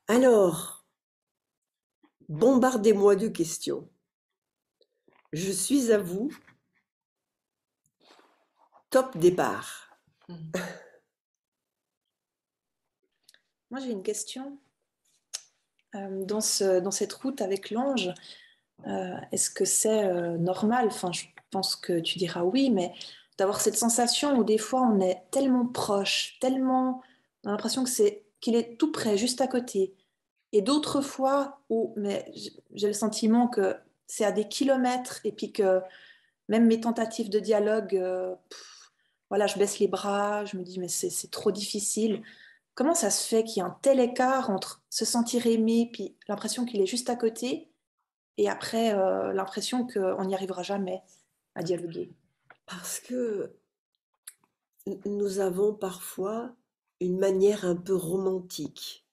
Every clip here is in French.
Alors, bombardez-moi de questions. Je suis à vous, top départ. Mhm. Moi, j'ai une question. Dans cette route avec l'ange, est-ce que c'est normal? Enfin, je pense que tu diras oui, mais d'avoir cette sensation où des fois on est tellement proche, tellement, on a l'impression que qu'il est tout près, juste à côté. Et d'autres fois où mais j'ai le sentiment que c'est à des kilomètres et puis que même mes tentatives de dialogue, voilà, je baisse les bras, je me dis mais c'est trop difficile. Comment ça se fait qu'il y a un tel écart entre se sentir aimé puis l'impression qu'il est juste à côté et après l'impression qu'on n'y arrivera jamais à dialoguer? Parce que nous avons parfois une manière un peu romantique.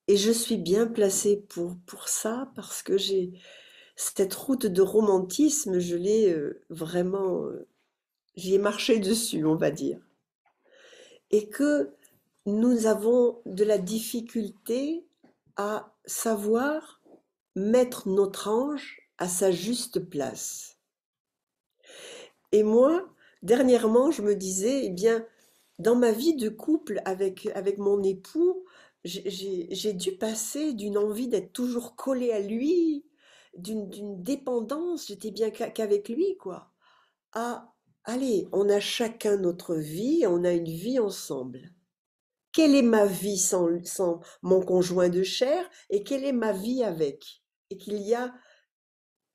Et je suis bien placée pour ça parce que j'ai cette route de romantisme, je l'ai vraiment, j'y ai marché dessus, on va dire. Et que nous avons de la difficulté à savoir mettre notre ange à sa juste place. Et moi, dernièrement, je me disais, eh bien, dans ma vie de couple avec mon époux, j'ai dû passer d'une envie d'être toujours collée à lui, d'une dépendance, j'étais bien qu'avec lui, quoi, à, allez, on a chacun notre vie, on a une vie ensemble. Quelle est ma vie sans mon conjoint de chair et quelle est ma vie avec? Et qu'il y a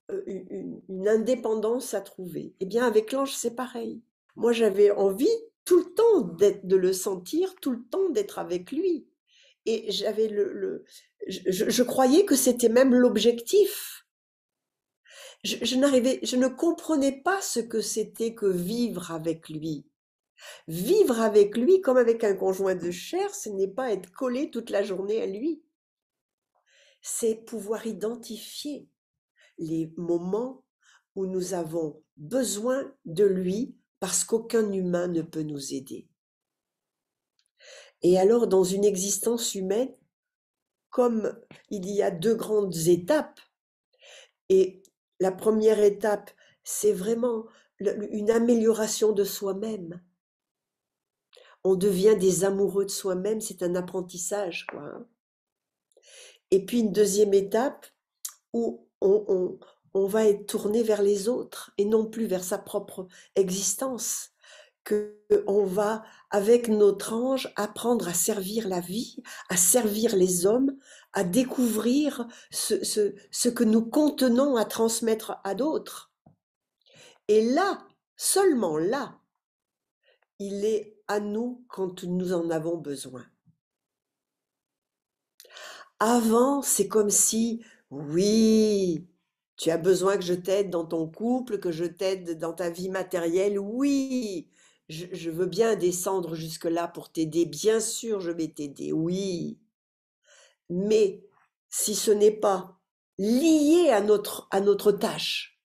une indépendance à trouver. Eh bien, avec l'ange, c'est pareil. Moi, j'avais envie tout le temps de le sentir, tout le temps d'être avec lui. Et j'avais je croyais que c'était même l'objectif. Je ne comprenais pas ce que c'était que vivre avec lui. Vivre avec lui comme avec un conjoint de chair, ce n'est pas être collé toute la journée à lui. C'est pouvoir identifier les moments où nous avons besoin de lui parce qu'aucun humain ne peut nous aider. Et alors, dans une existence humaine, comme il y a deux grandes étapes, et la première étape, c'est vraiment une amélioration de soi-même. On devient des amoureux de soi-même, c'est un apprentissage, quoi, hein. Et puis une deuxième étape où on va être tourné vers les autres et non plus vers sa propre existence. Que on va, avec notre ange, apprendre à servir la vie, à servir les hommes, à découvrir ce que nous contenons à transmettre à d'autres. Et là, seulement là, il est à nous quand nous en avons besoin. Avant, c'est comme si, oui, tu as besoin que je t'aide dans ton couple, que je t'aide dans ta vie matérielle, oui, je veux bien descendre jusque-là pour t'aider, bien sûr, je vais t'aider, oui. Mais si ce n'est pas lié à notre tâche,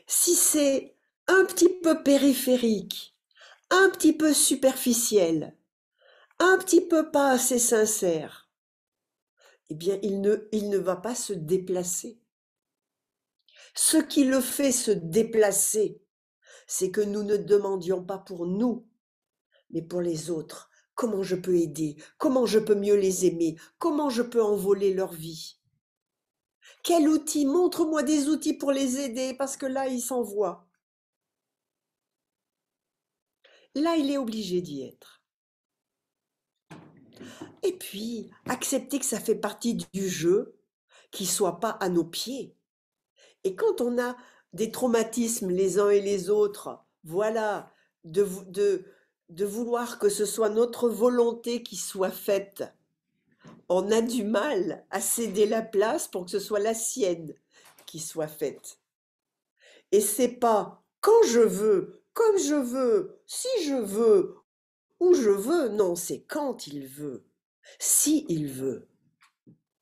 si c'est un petit peu périphérique, un petit peu superficiel, un petit peu pas assez sincère, eh bien, il ne va pas se déplacer. Ce qui le fait se déplacer, c'est que nous ne demandions pas pour nous, mais pour les autres. Comment je peux aider? Comment je peux mieux les aimer? Comment je peux envoler leur vie? Quel outil? Montre-moi des outils pour les aider, parce que là, ils s'envoient. Là, il est obligé d'y être. Et puis, accepter que ça fait partie du jeu, qu'il soit pas à nos pieds. Et quand on a des traumatismes les uns et les autres, voilà, de, de, de vouloir que ce soit notre volonté qui soit faite, on a du mal à céder la place pour que ce soit la sienne qui soit faite. Et c'est pas quand je veux, comme je veux, si je veux, où je veux, non, c'est quand il veut, si il veut,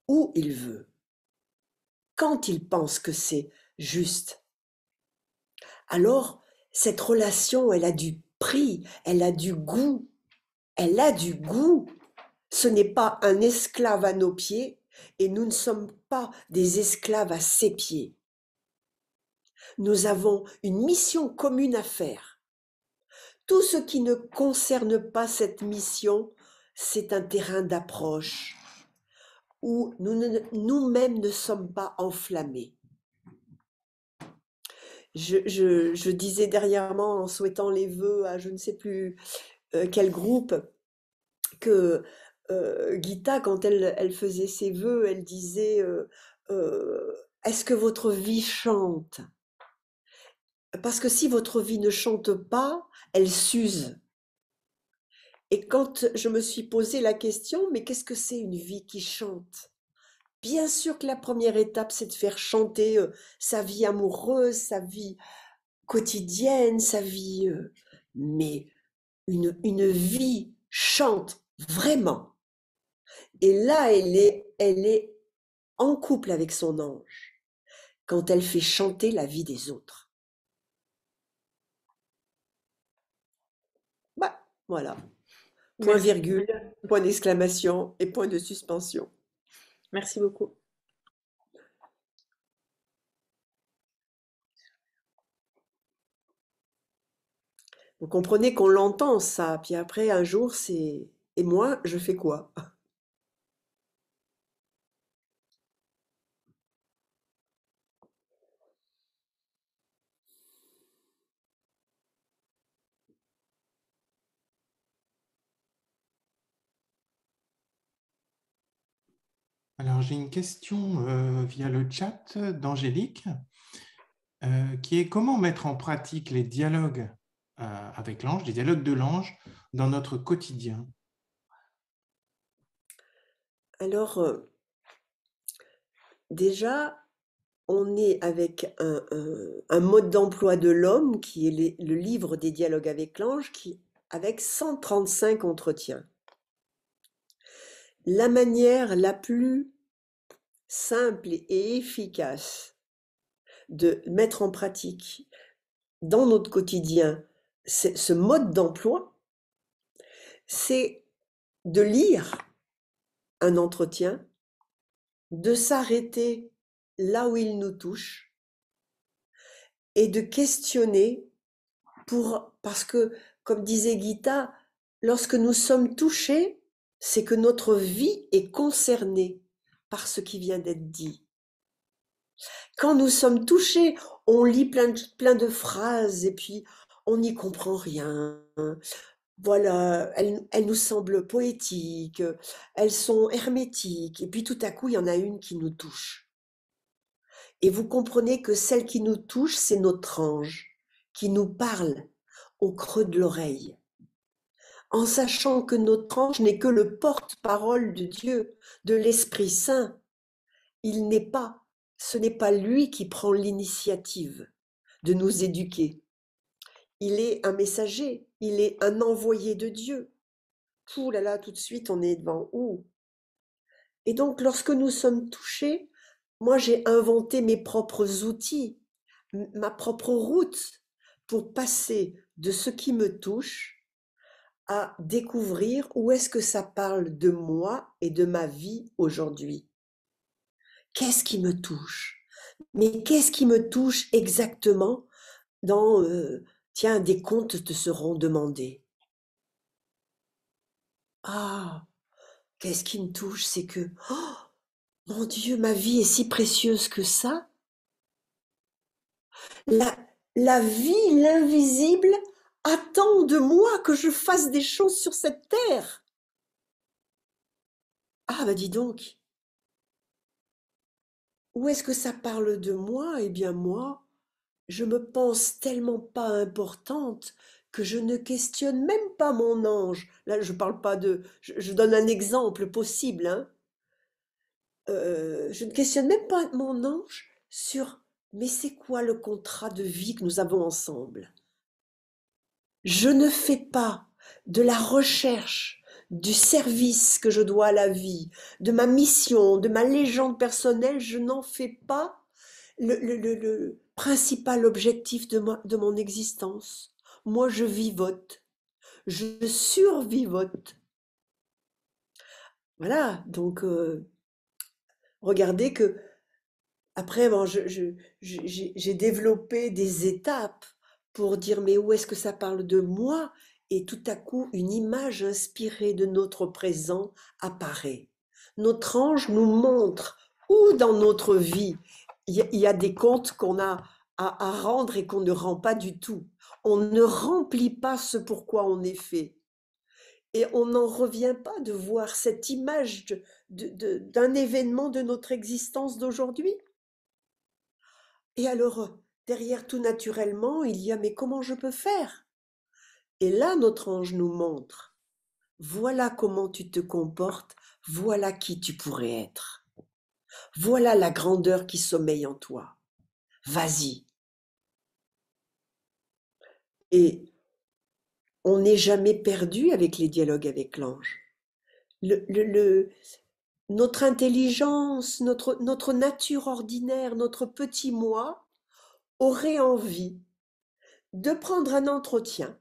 où il veut, quand il pense que c'est juste. Alors, cette relation, elle a du prix, elle a du goût, elle a du goût. Ce n'est pas un esclave à nos pieds et nous ne sommes pas des esclaves à ses pieds. Nous avons une mission commune à faire. Tout ce qui ne concerne pas cette mission, c'est un terrain d'approche où nous-mêmes ne sommes pas enflammés. Je disais dernièrement, en souhaitant les vœux à je ne sais plus quel groupe, que Gita, quand elle faisait ses vœux, elle disait est-ce que votre vie chante? Parce que si votre vie ne chante pas, elle s'use. Et quand je me suis posé la question, mais qu'est-ce que c'est une vie qui chante? Bien sûr que la première étape, c'est de faire chanter sa vie amoureuse, sa vie quotidienne, sa vie... mais une vie chante vraiment. Et là, elle est en couple avec son ange quand elle fait chanter la vie des autres. Bah, voilà. Point Merci. virgule, point d'exclamation et point de suspension. Merci beaucoup. Vous comprenez qu'on l'entend ça, puis après un jour c'est et moi je fais quoi? Alors, j'ai une question via le chat d'Angélique qui est comment mettre en pratique les dialogues avec l'ange, les dialogues de l'ange dans notre quotidien? Alors déjà on est avec un mode d'emploi de l'homme qui est le livre des dialogues avec l'ange qui avec 135 entretiens. La manière la plus simple et efficace de mettre en pratique dans notre quotidien ce mode d'emploi, c'est de lire un entretien, de s'arrêter là où il nous touche et de questionner parce que, comme disait Gita, lorsque nous sommes touchés, c'est que notre vie est concernée par ce qui vient d'être dit. Quand nous sommes touchés, on lit plein de phrases et puis on n'y comprend rien. Voilà, elles nous semblent poétiques, elles sont hermétiques, et puis tout à coup, il y en a une qui nous touche. Et vous comprenez que celle qui nous touche, c'est notre ange, qui nous parle au creux de l'oreille, en sachant que notre ange n'est que le porte-parole de Dieu, de l'Esprit Saint. Ce n'est pas lui qui prend l'initiative de nous éduquer. Il est un messager, il est un envoyé de Dieu. Ouh là là, tout de suite, on est devant. Ouh. Et donc, lorsque nous sommes touchés, moi, j'ai inventé mes propres outils, ma propre route pour passer de ce qui me touche à découvrir où est-ce que ça parle de moi et de ma vie aujourd'hui. Qu'est-ce qui me touche? Mais qu'est-ce qui me touche exactement dans, tiens, des comptes te seront demandés. Ah, qu'est-ce qui me touche? C'est que, oh, mon Dieu, ma vie est si précieuse que ça. La, la vie, l'invisible, attend de moi que je fasse des choses sur cette terre. Ah, bah dis donc, où est-ce que ça parle de moi? Eh bien, moi, je me pense tellement pas importante que je ne questionne même pas mon ange. Là, je parle pas je donne un exemple possible, hein. Je ne questionne même pas mon ange sur mais c'est quoi le contrat de vie que nous avons ensemble? Je ne fais pas de la recherche du service que je dois à la vie, de ma mission, de ma légende personnelle, je n'en fais pas le principal objectif de mon existence. Moi, je vivote, je survivote. Voilà, donc regardez que après, bon, j'ai développé des étapes pour dire, mais où est-ce que ça parle de moi? Et tout à coup, une image inspirée de notre présent apparaît. Notre ange nous montre où dans notre vie il y a des comptes qu'on a à rendre et qu'on ne rend pas du tout. On ne remplit pas ce pourquoi on est fait. Et on n'en revient pas de voir cette image d'un événement de notre existence d'aujourd'hui. Et alors, derrière tout naturellement, il y a mais comment je peux faire? Et là, notre ange nous montre, voilà comment tu te comportes, voilà qui tu pourrais être. Voilà la grandeur qui sommeille en toi. Vas-y. Et on n'est jamais perdu avec les dialogues avec l'ange. Notre intelligence, notre nature ordinaire, notre petit moi aurait envie de prendre un entretien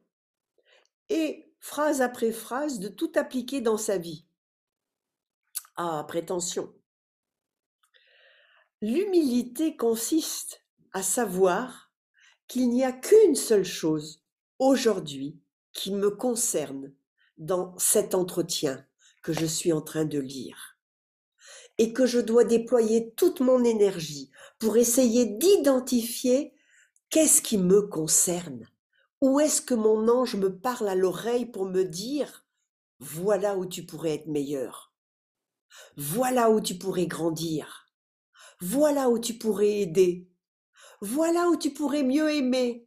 et, phrase après phrase, de tout appliquer dans sa vie. Ah, prétention. L'humilité consiste à savoir qu'il n'y a qu'une seule chose aujourd'hui qui me concerne dans cet entretien que je suis en train de lire et que je dois déployer toute mon énergie pour essayer d'identifier qu'est-ce qui me concerne. Où est-ce que mon ange me parle à l'oreille pour me dire voilà où tu pourrais être meilleur, voilà où tu pourrais grandir, voilà où tu pourrais aider, voilà où tu pourrais mieux aimer.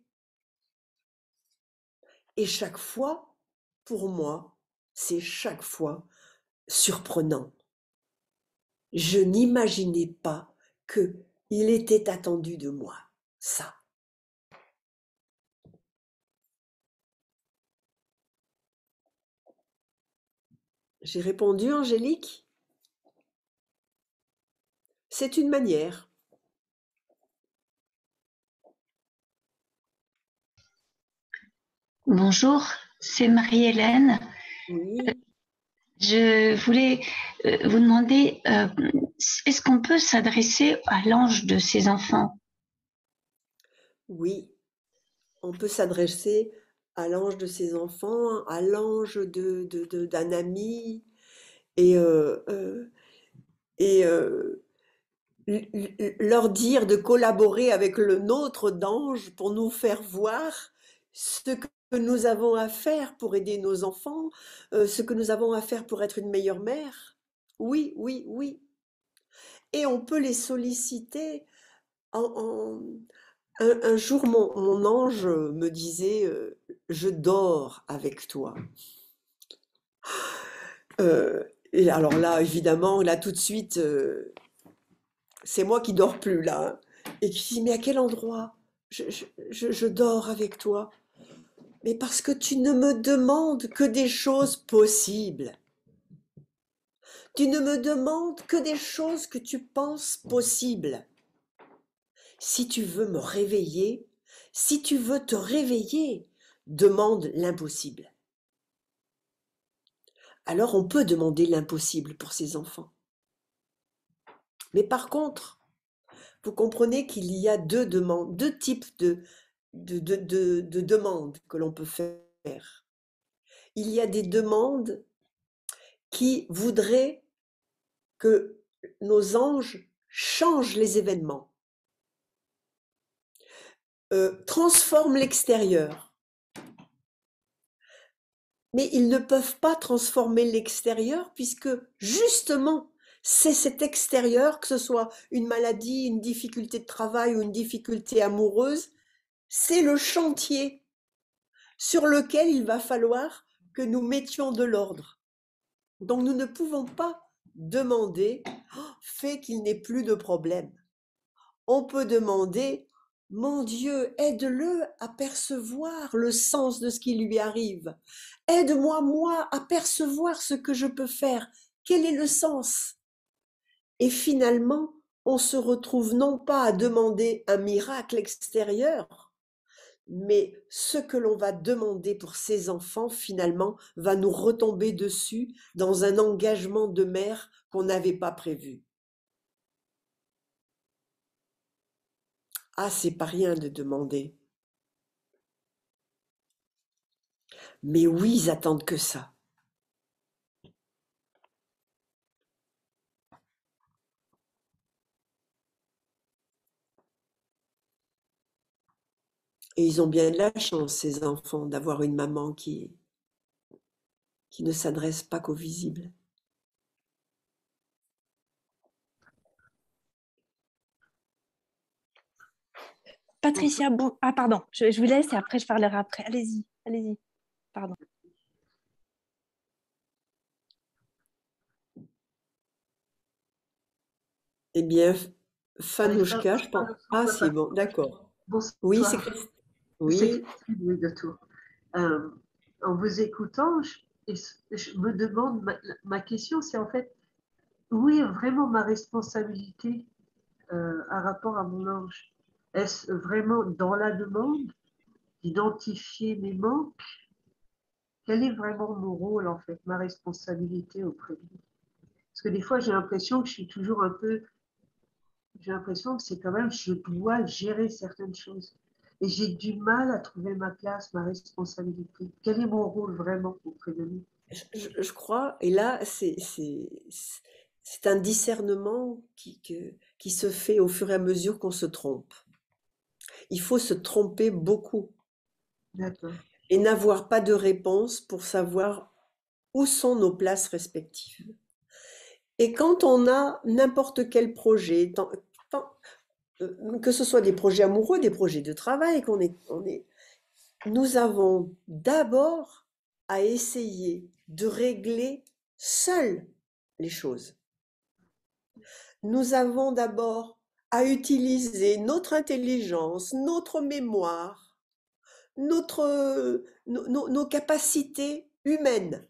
Et chaque fois, pour moi, c'est chaque fois surprenant. Je n'imaginais pas que il était attendu de moi, ça. J'ai répondu, Angélique, c'est une manière. Bonjour, c'est Marie-Hélène. Oui, Je voulais vous demander, est-ce qu'on peut s'adresser à l'ange de ses enfants? oui, on peut s'adresser à l'ange de ses enfants, à l'ange d'un ami, et, et leur dire de collaborer avec le nôtre d'ange pour nous faire voir ce que nous avons à faire pour aider nos enfants, ce que nous avons à faire pour être une meilleure mère. Oui, oui, oui. Et on peut les solliciter. Un jour, mon ange me disait, je dors avec toi. Et alors là, évidemment, là tout de suite, c'est moi qui dors plus là, hein. Et qui dit, mais à quel endroit je dors avec toi? Mais parce que tu ne me demandes que des choses possibles. Tu ne me demandes que des choses que tu penses possibles. Si tu veux me réveiller, si tu veux te réveiller, demande l'impossible. Alors on peut demander l'impossible pour ses enfants. Mais par contre, vous comprenez qu'il y a deux types de demandes que l'on peut faire. Il y a des demandes qui voudraient que nos anges changent les événements, transforment l'extérieur. Mais ils ne peuvent pas transformer l'extérieur puisque justement, c'est cet extérieur, que ce soit une maladie, une difficulté de travail ou une difficulté amoureuse, c'est le chantier sur lequel il va falloir que nous mettions de l'ordre. Donc nous ne pouvons pas demander fais qu'il n'ait plus de problème. On peut demander mon Dieu, aide-le à percevoir le sens de ce qui lui arrive. Aide-moi, moi, à percevoir ce que je peux faire. Quel est le sens? Et finalement, on se retrouve non pas à demander un miracle extérieur, mais ce que l'on va demander pour ces enfants, finalement, va nous retomber dessus dans un engagement de mère qu'on n'avait pas prévu. Ah, c'est pas rien de demander. Mais oui, ils attendent que ça. Et ils ont bien de la chance, ces enfants, d'avoir une maman qui ne s'adresse pas qu'aux visibles. Patricia, bon... Ah, pardon, je vous laisse et après je parlerai après. Allez-y, allez-y. Pardon. Eh bien, Fanouchka, je pense. Ah, c'est bon, d'accord. Oui, c'est Christine. Oui. Oui, de tout. En vous écoutant, je me demande, ma question, c'est en fait, où est vraiment ma responsabilité par rapport à mon ange? Est-ce vraiment dans la demande d'identifier mes manques? Quel est vraiment mon rôle, en fait, ma responsabilité auprès de lui? Parce que des fois, j'ai l'impression que je suis toujours un peu, j'ai l'impression que c'est quand même, je dois gérer certaines choses. Et j'ai du mal à trouver ma place, ma responsabilité. Quel est mon rôle vraiment auprès de lui? Je crois, et là, c'est un discernement qui se fait au fur et à mesure qu'on se trompe. Il faut se tromper beaucoup D'accord. et n'avoir pas de réponse pour savoir où sont nos places respectives. Et quand on a n'importe quel projet, que ce soit des projets amoureux, des projets de travail, nous avons d'abord à essayer de régler seuls les choses. Nous avons d'abord à utiliser notre intelligence, notre mémoire, nos capacités humaines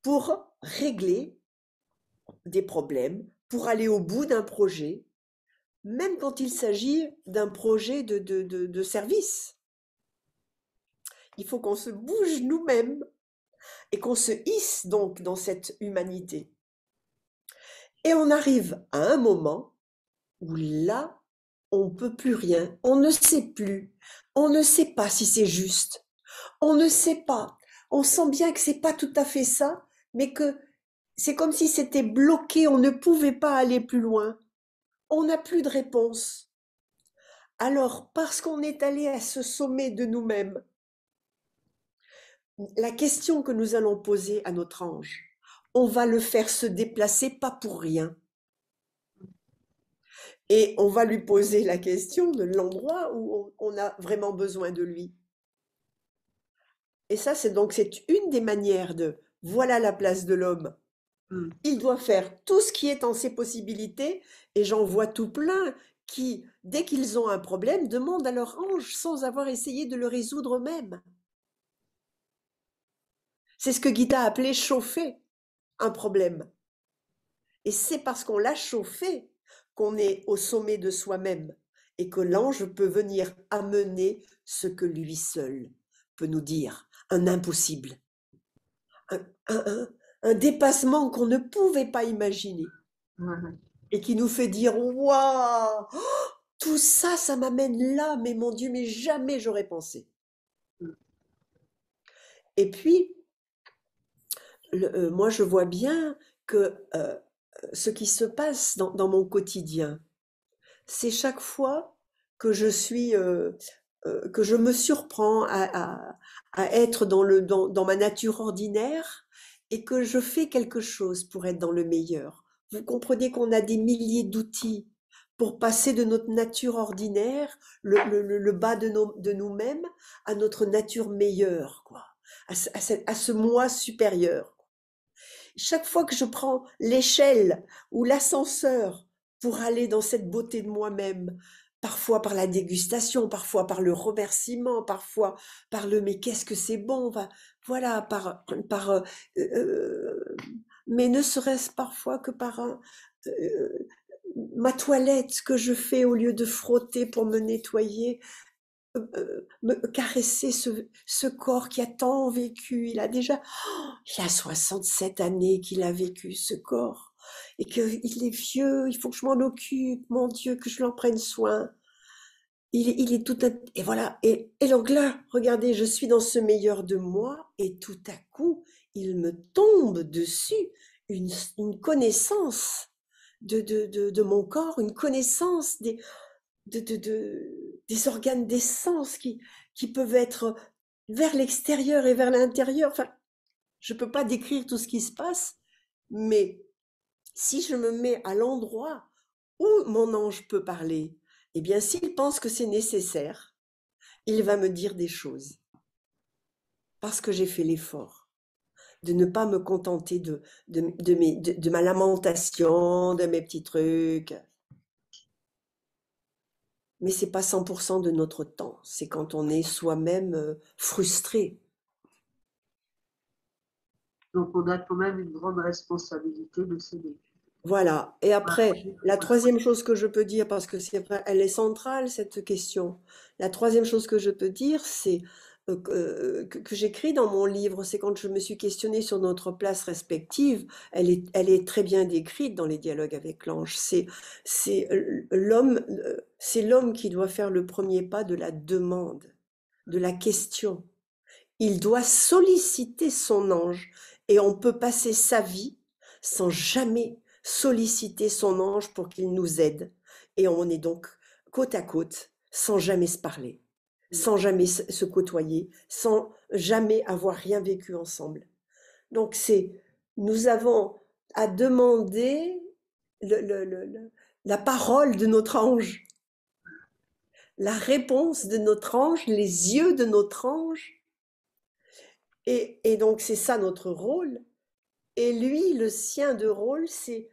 pour régler des problèmes, pour aller au bout d'un projet, même quand il s'agit d'un projet de service. Il faut qu'on se bouge nous-mêmes et qu'on se hisse donc dans cette humanité. Et on arrive à un moment où là, on ne peut plus rien, on ne sait plus, on ne sait pas si c'est juste, on ne sait pas, on sent bien que c'est pas tout à fait ça, mais que c'est comme si c'était bloqué, on ne pouvait pas aller plus loin, on n'a plus de réponse. Alors, parce qu'on est allé à ce sommet de nous-mêmes, la question que nous allons poser à notre ange, on va le faire se déplacer pas pour rien. Et on va lui poser la question de l'endroit où on a vraiment besoin de lui. Et ça, c'est une des manières de voilà la place de l'homme. Il doit faire tout ce qui est en ses possibilités, et j'en vois tout plein qui, dès qu'ils ont un problème, demandent à leur ange sans avoir essayé de le résoudre eux-mêmes. C'est ce que Gita a appelé chauffer un problème. Et c'est parce qu'on l'a chauffé qu'on est au sommet de soi-même et que l'ange peut venir amener ce que lui seul peut nous dire, un impossible, un dépassement qu'on ne pouvait pas imaginer et qui nous fait dire « Waouh, tout ça, ça m'amène là, mais mon Dieu, mais jamais j'aurais pensé. » Et puis, moi, je vois bien que ce qui se passe dans mon quotidien, c'est chaque fois que que je me surprends à être dans ma nature ordinaire et que je fais quelque chose pour être dans le meilleur. Vous comprenez qu'on a des milliers d'outils pour passer de notre nature ordinaire, le bas de nous-mêmes, à notre nature meilleure, quoi, à ce moi supérieur. Chaque fois que je prends l'échelle ou l'ascenseur pour aller dans cette beauté de moi-même, parfois par la dégustation, parfois par le remerciement, parfois par le mais qu'est-ce que c'est bon, voilà, mais ne serait-ce parfois que par ma toilette que je fais au lieu de frotter pour me nettoyer, me caresser ce corps qui a tant vécu. Il a 67 années qu'il a vécu ce corps. Et qu'il est vieux, il faut que je m'en occupe, mon Dieu, que je l'en prenne soin. Il est tout et voilà. Et donc là, regardez, je suis dans ce meilleur de moi et tout à coup, il me tombe dessus une connaissance de mon corps, une connaissance des organes des sens qui peuvent être vers l'extérieur et vers l'intérieur. Enfin, je ne peux pas décrire tout ce qui se passe, mais si je me mets à l'endroit où mon ange peut parler, eh bien, s'il pense que c'est nécessaire, il va me dire des choses. Parce que j'ai fait l'effort de ne pas me contenter de ma lamentation, de mes petits trucs. Mais ce n'est pas 100% de notre temps. C'est quand on est soi-même frustré. Donc, on a quand même une grande responsabilité de s'aider. Voilà. Et après, la troisième chose que je peux dire, parce que c'est vrai, elle est centrale, cette question. La troisième chose que je peux dire, c'est que j'écris dans mon livre, c'est quand je me suis questionnée sur notre place respective, elle est très bien décrite dans les dialogues avec l'ange. C'est l'homme qui doit faire le premier pas de la demande, de la question. Il doit solliciter son ange et on peut passer sa vie sans jamais solliciter son ange pour qu'il nous aide. Et on est donc côte à côte, sans jamais se parler, sans jamais se côtoyer, sans jamais avoir rien vécu ensemble. Donc nous avons à demander la parole de notre ange, la réponse de notre ange, les yeux de notre ange. Et donc c'est ça notre rôle. Et lui, le sien de rôle, c'est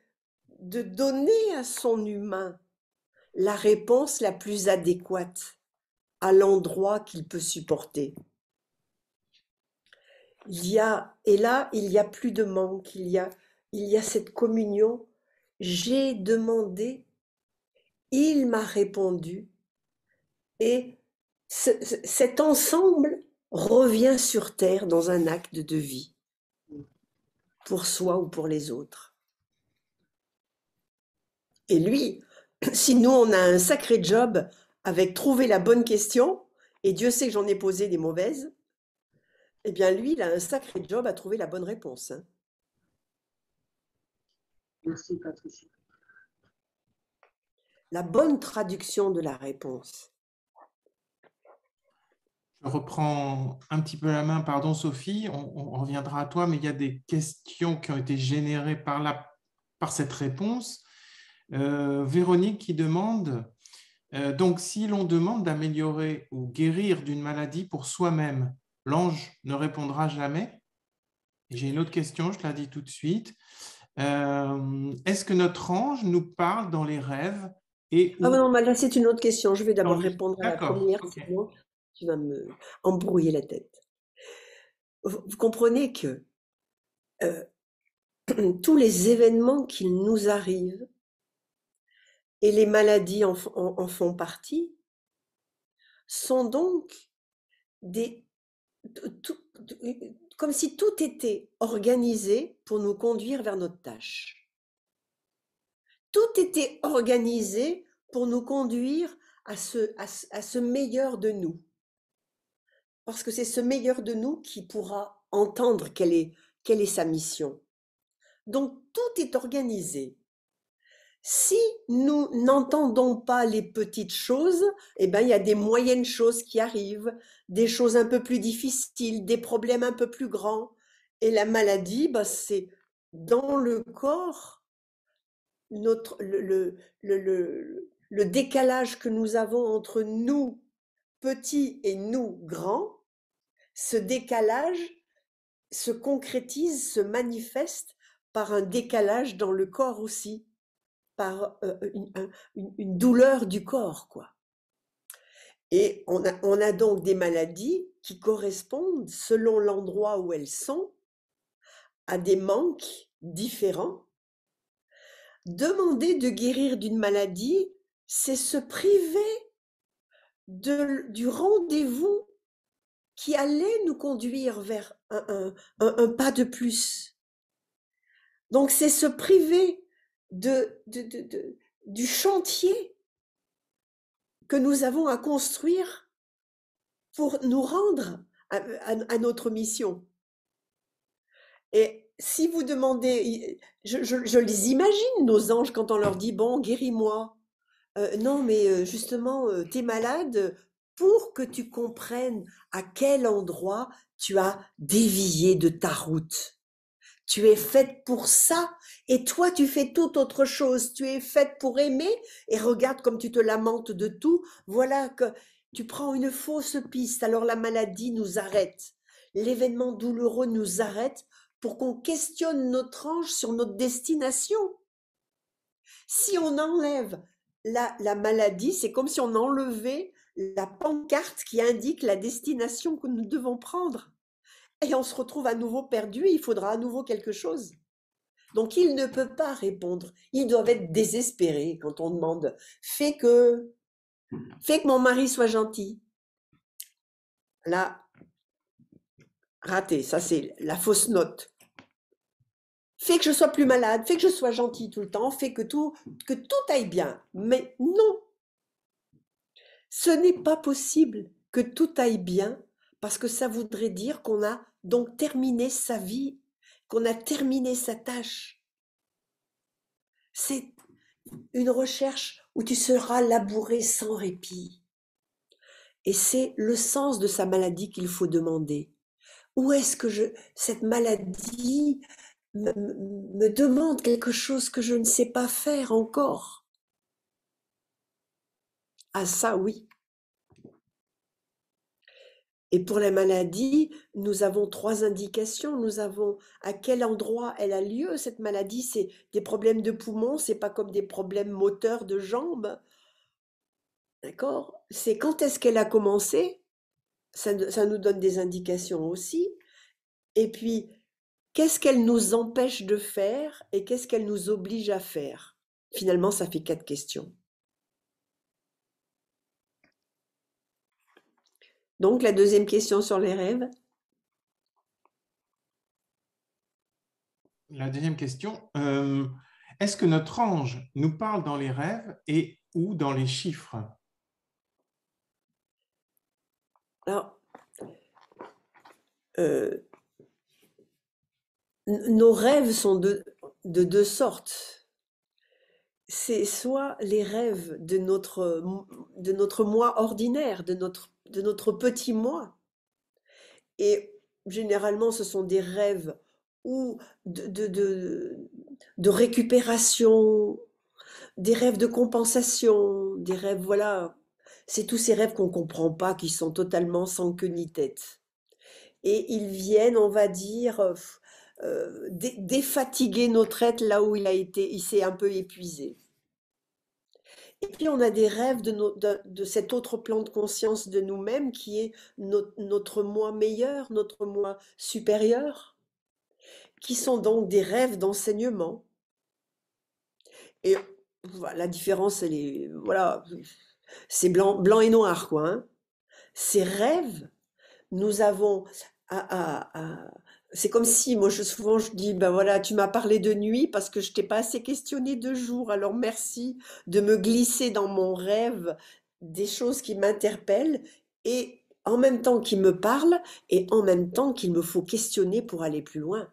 de donner à son humain la réponse la plus adéquate à l'endroit qu'il peut supporter. Et là, il n'y a plus de manque, il y a cette communion. J'ai demandé, il m'a répondu, et cet ensemble revient sur terre dans un acte de vie, pour soi ou pour les autres. Et lui, si nous, on a un sacré job avec trouver la bonne question, et Dieu sait que j'en ai posé des mauvaises, eh bien lui, il a un sacré job à trouver la bonne réponse. Merci Patricia. La bonne traduction de la réponse. Je reprends un petit peu la main, pardon Sophie, on reviendra à toi, mais il y a des questions qui ont été générées par cette réponse. Véronique qui demande, donc si l'on demande d'améliorer ou guérir d'une maladie pour soi-même, l'ange ne répondra jamais? J'ai une autre question, je la dis tout de suite. Est-ce que notre ange nous parle dans les rêves et Ah non, là c'est une autre question. Je vais d'abord répondre à la première, okay. Sinon tu vas me embrouiller la tête. Vous comprenez que tous les événements qui nous arrivent, et les maladies en font partie, sont donc comme si tout était organisé pour nous conduire vers notre tâche. Tout était organisé pour nous conduire à ce meilleur de nous. Parce que c'est ce meilleur de nous qui pourra entendre quelle est sa mission. Donc tout est organisé. Si nous n'entendons pas les petites choses, eh ben, il y a des moyennes choses qui arrivent, des choses un peu plus difficiles, des problèmes un peu plus grands. Et la maladie, c'est dans le corps, le décalage que nous avons entre nous petits et nous grands, ce décalage se concrétise, se manifeste par un décalage dans le corps aussi, par une douleur du corps, quoi. Et on a donc des maladies qui correspondent, selon l'endroit où elles sont, à des manques différents. Demander de guérir d'une maladie, c'est se priver du rendez-vous qui allait nous conduire vers un pas de plus. Donc c'est se priver du chantier que nous avons à construire pour nous rendre à notre mission. Et si vous demandez, je les imagine, nos anges, quand on leur dit, bon, guéris-moi. Non, mais justement, tu es malade pour que tu comprennes à quel endroit tu as dévié de ta route. Tu es faite pour ça, et toi tu fais toute autre chose. Tu es faite pour aimer, et regarde comme tu te lamentes de tout. Voilà que tu prends une fausse piste, alors la maladie nous arrête. L'événement douloureux nous arrête pour qu'on questionne notre ange sur notre destination. Si on enlève la maladie, c'est comme si on enlevait la pancarte qui indique la destination que nous devons prendre. Et on se retrouve à nouveau perdu, il faudra à nouveau quelque chose. Donc il ne peut pas répondre. Ils doivent être désespérés quand on demande « fais que mon mari soit gentil ». Là, raté, ça c'est la fausse note. Fais que je sois plus malade, fais que je sois gentil tout le temps, fais que tout aille bien. Mais non, ce n'est pas possible que tout aille bien parce que ça voudrait dire qu'on a donc terminé sa vie, qu'on a terminé sa tâche. C'est une recherche où tu seras labouré sans répit. Et c'est le sens de sa maladie qu'il faut demander. Où est-ce que cette maladie me demande quelque chose que je ne sais pas faire encore? Ah ça, oui. Et pour la maladie, nous avons 3 indications. Nous avons à quel endroit elle a lieu, cette maladie. C'est des problèmes de poumons, c'est pas comme des problèmes moteurs de jambes. D'accord? C'est quand est-ce qu'elle a commencé? Ça nous donne des indications aussi. Et puis, qu'est-ce qu'elle nous empêche de faire et qu'est-ce qu'elle nous oblige à faire? Finalement, ça fait 4 questions. Donc, la deuxième question sur les rêves. La deuxième question, est-ce que notre ange nous parle dans les rêves et ou dans les chiffres? Alors, nos rêves sont de 2 sortes. C'est soit les rêves de notre moi ordinaire, de notre petit moi. Et généralement, ce sont des rêves ou de récupération, des rêves de compensation, des rêves, voilà. C'est tous ces rêves qu'on ne comprend pas, qui sont totalement sans queue ni tête. Et ils viennent, on va dire, défatiguer notre être là où il s'est un peu épuisé. Et puis on a des rêves de cet autre plan de conscience de nous-mêmes qui est notre moi meilleur, notre moi supérieur, qui sont donc des rêves d'enseignement. Et voilà, la différence, elle est, voilà, c'est blanc et noir, quoi, hein. Ces rêves, nous avons c'est comme si, moi, souvent, je dis, ben voilà, tu m'as parlé de nuit parce que je t'ai pas assez questionné de jour, alors merci de me glisser dans mon rêve des choses qui m'interpellent et en même temps qui me parlent et en même temps qu'il me faut questionner pour aller plus loin.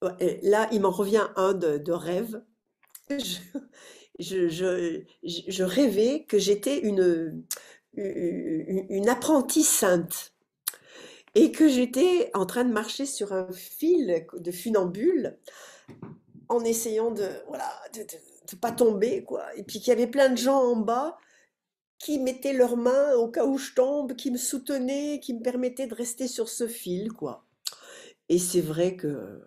Ouais, là, il m'en revient un de rêve. Je rêvais que j'étais une apprentie sainte et que j'étais en train de marcher sur un fil de funambule en essayant de pas tomber, quoi. Et puis qu'il y avait plein de gens en bas qui mettaient leurs mains au cas où je tombe, qui me soutenaient, qui me permettaient de rester sur ce fil, quoi. Et c'est vrai que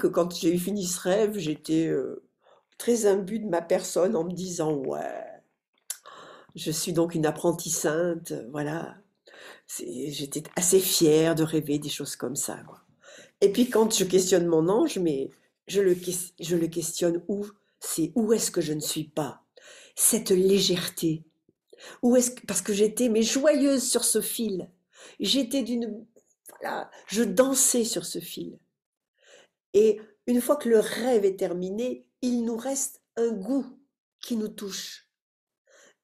quand j'ai eu fini ce rêve, j'étais très imbue de ma personne en me disant, ouais, je suis donc une apprentie sainte, voilà. J'étais assez fière de rêver des choses comme ça, quoi. Et puis quand je questionne mon ange, mais je le questionne où est-ce que je ne suis pas? cette légèreté. Parce que j'étais mais joyeuse sur ce fil. J'étais voilà, je dansais sur ce fil. Et une fois que le rêve est terminé, il nous reste un goût qui nous touche.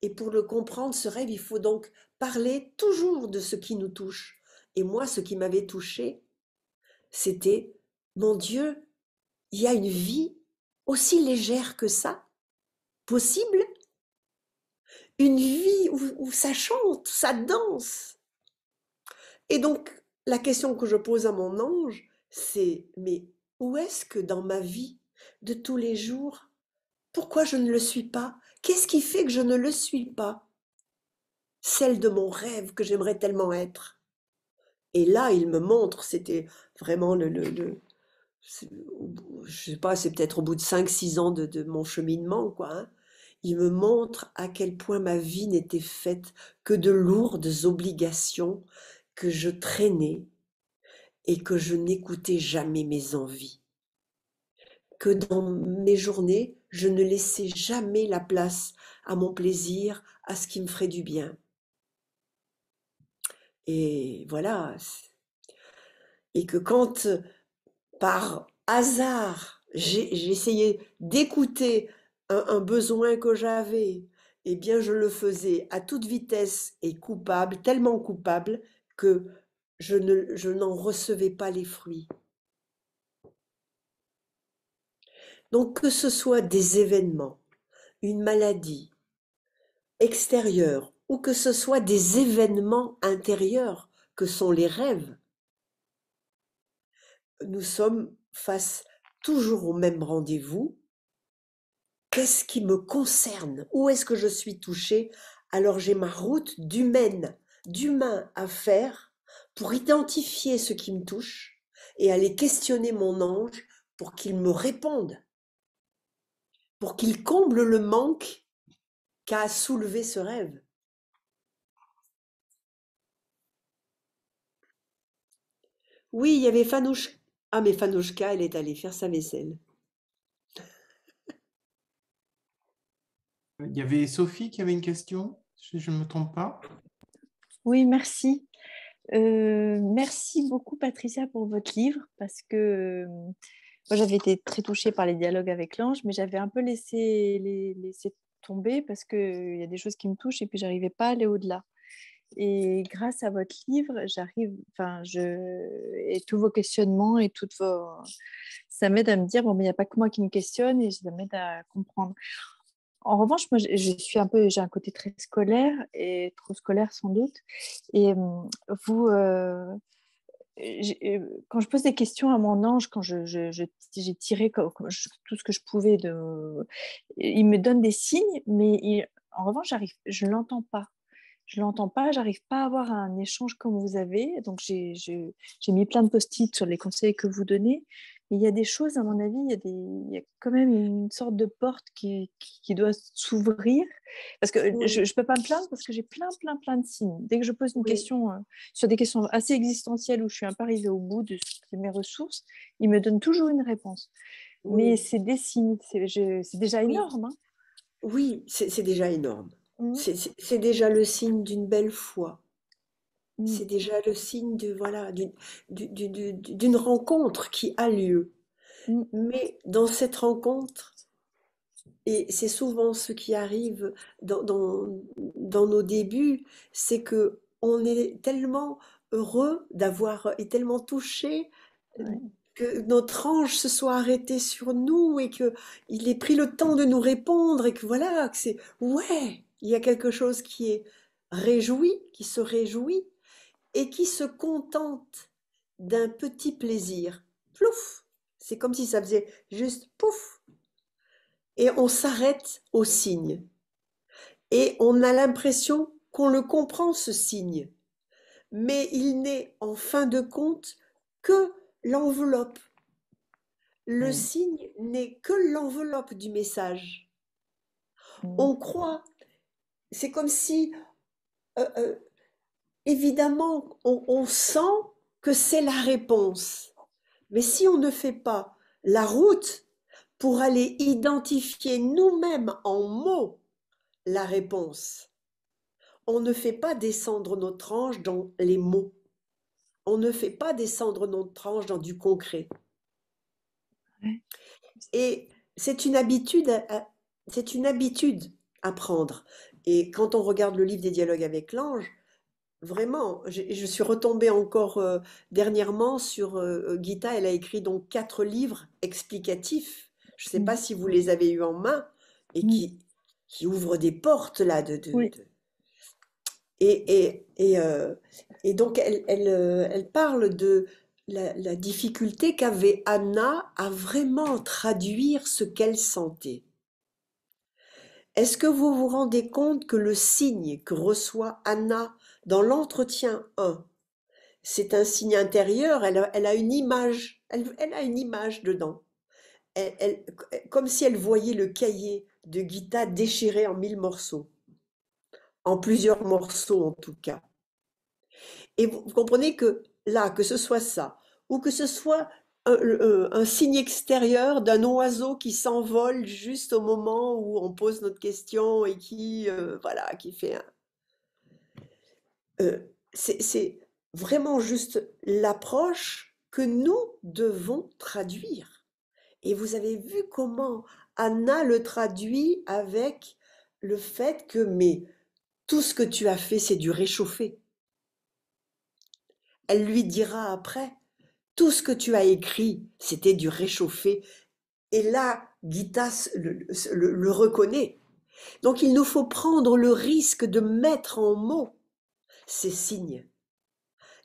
Et pour le comprendre, ce rêve, il faut donc parler toujours de ce qui nous touche. Et moi, ce qui m'avait touché, c'était, mon Dieu, il y a une vie aussi légère que ça, possible? Une vie où ça chante, ça danse. Et donc, la question que je pose à mon ange, c'est, mais où est-ce que dans ma vie de tous les jours, pourquoi je ne le suis pas? Qu'est-ce qui fait que je ne le suis pas? Celle de mon rêve que j'aimerais tellement être. Et là, il me montre, c'était vraiment je sais pas, c'est peut-être au bout de 5-6 ans de mon cheminement, quoi, hein. Il me montre à quel point ma vie n'était faite que de lourdes obligations que je traînais et que je n'écoutais jamais mes envies. Que dans mes journées, je ne laissais jamais la place à mon plaisir, à ce qui me ferait du bien. Et voilà. Et que quand, par hasard, j'essayais d'écouter un besoin que j'avais, eh bien, je le faisais à toute vitesse et coupable, tellement coupable que je n'en recevais pas les fruits. Donc, que ce soit des événements, une maladie extérieure, ou que ce soit des événements intérieurs, que sont les rêves, nous sommes face toujours au même rendez-vous. Qu'est-ce qui me concerne? Où est-ce que je suis touchée? Alors j'ai ma route d'humain à faire pour identifier ce qui me touche et aller questionner mon ange pour qu'il me réponde, pour qu'il comble le manque qu'a soulevé ce rêve. Oui, il y avait Fanouchka. Ah, mais Fanouchka, elle est allée faire sa vaisselle. Il y avait Sophie qui avait une question, si je ne me trompe pas. Oui, merci. Merci beaucoup, Patricia, pour votre livre, parce que moi, j'avais été très touchée par les dialogues avec l'ange, mais j'avais un peu laissé tomber parce qu'il y a des choses qui me touchent et puis j'arrivais pas à aller au-delà. Et grâce à votre livre, et tous vos questionnements et ça m'aide à me dire, bon, mais il n'y a pas que moi qui me questionne et ça m'aide à comprendre. En revanche, moi, j'ai un côté très scolaire et trop scolaire sans doute. Et quand je pose des questions à mon ange, quand j'ai tiré tout ce que je pouvais il me donne des signes, mais en revanche, je ne l'entends pas. Je ne l'entends pas, j'arrive pas à avoir un échange comme vous avez. Donc, j'ai mis plein de post-it sur les conseils que vous donnez. Mais il y a des choses, à mon avis, il y a quand même une sorte de porte qui doit s'ouvrir. Parce que Oui. je ne peux pas me plaindre parce que j'ai plein de signes. Dès que je pose une Oui. question sur des questions assez existentielles où je suis un peu arrivée au bout de mes ressources, il me donne toujours une réponse. Oui. Mais c'est des signes, c'est déjà Oui. énorme. Hein. Oui, c'est déjà énorme. Mhm. C'est déjà le signe d'une belle foi. Mhm. C'est déjà le signe d'une rencontre qui a lieu. Mhm. Mais dans cette rencontre, et c'est souvent ce qui arrive dans nos débuts, c'est que on est tellement heureux d'avoir et tellement touché Ouais. que notre ange se soit arrêté sur nous et qu'il ait pris le temps de nous répondre et que voilà, que c'est ouais, il y a quelque chose qui est réjoui, qui se réjouit et qui se contente d'un petit plaisir. Plouf! C'est comme si ça faisait juste pouf! Et on s'arrête au signe. Et on a l'impression qu'on le comprend, ce signe. Mais il n'est en fin de compte que l'enveloppe. Le signe n'est que l'enveloppe du message. On croit, c'est comme si, évidemment, on sent que c'est la réponse. Mais si on ne fait pas la route pour aller identifier nous-mêmes en mots la réponse. On ne fait pas descendre notre ange dans les mots. On ne fait pas descendre notre ange dans du concret. Ouais. Et c'est une habitude à prendre. Et quand on regarde le livre des dialogues avec l'ange, vraiment, je suis retombée encore dernièrement sur Gita. Elle a écrit donc 4 livres explicatifs. Je ne sais pas si vous les avez eus en main et qui ouvrent des portes là Oui. Et donc elle parle de la difficulté qu'avait Anna à vraiment traduire ce qu'elle sentait. Est-ce que vous vous rendez compte que le signe que reçoit Anna dans l'entretien 1, c'est un signe intérieur, elle a une image, elle a une image dedans. Comme si elle voyait le cahier de Gita déchiré en 1000 morceaux, en plusieurs morceaux en tout cas. Et vous comprenez que là, que ce soit ça, ou que ce soit un signe extérieur d'un oiseau qui s'envole juste au moment où on pose notre question et qui, voilà, qui fait un... c'est vraiment juste l'approche que nous devons traduire. Et vous avez vu comment Anna le traduit avec le fait que, mais tout ce que tu as fait, c'est du réchauffé. Elle lui dira après, tout ce que tu as écrit, c'était du réchauffé. Et là, Gita le reconnaît. Donc il nous faut prendre le risque de mettre en mots ces signes.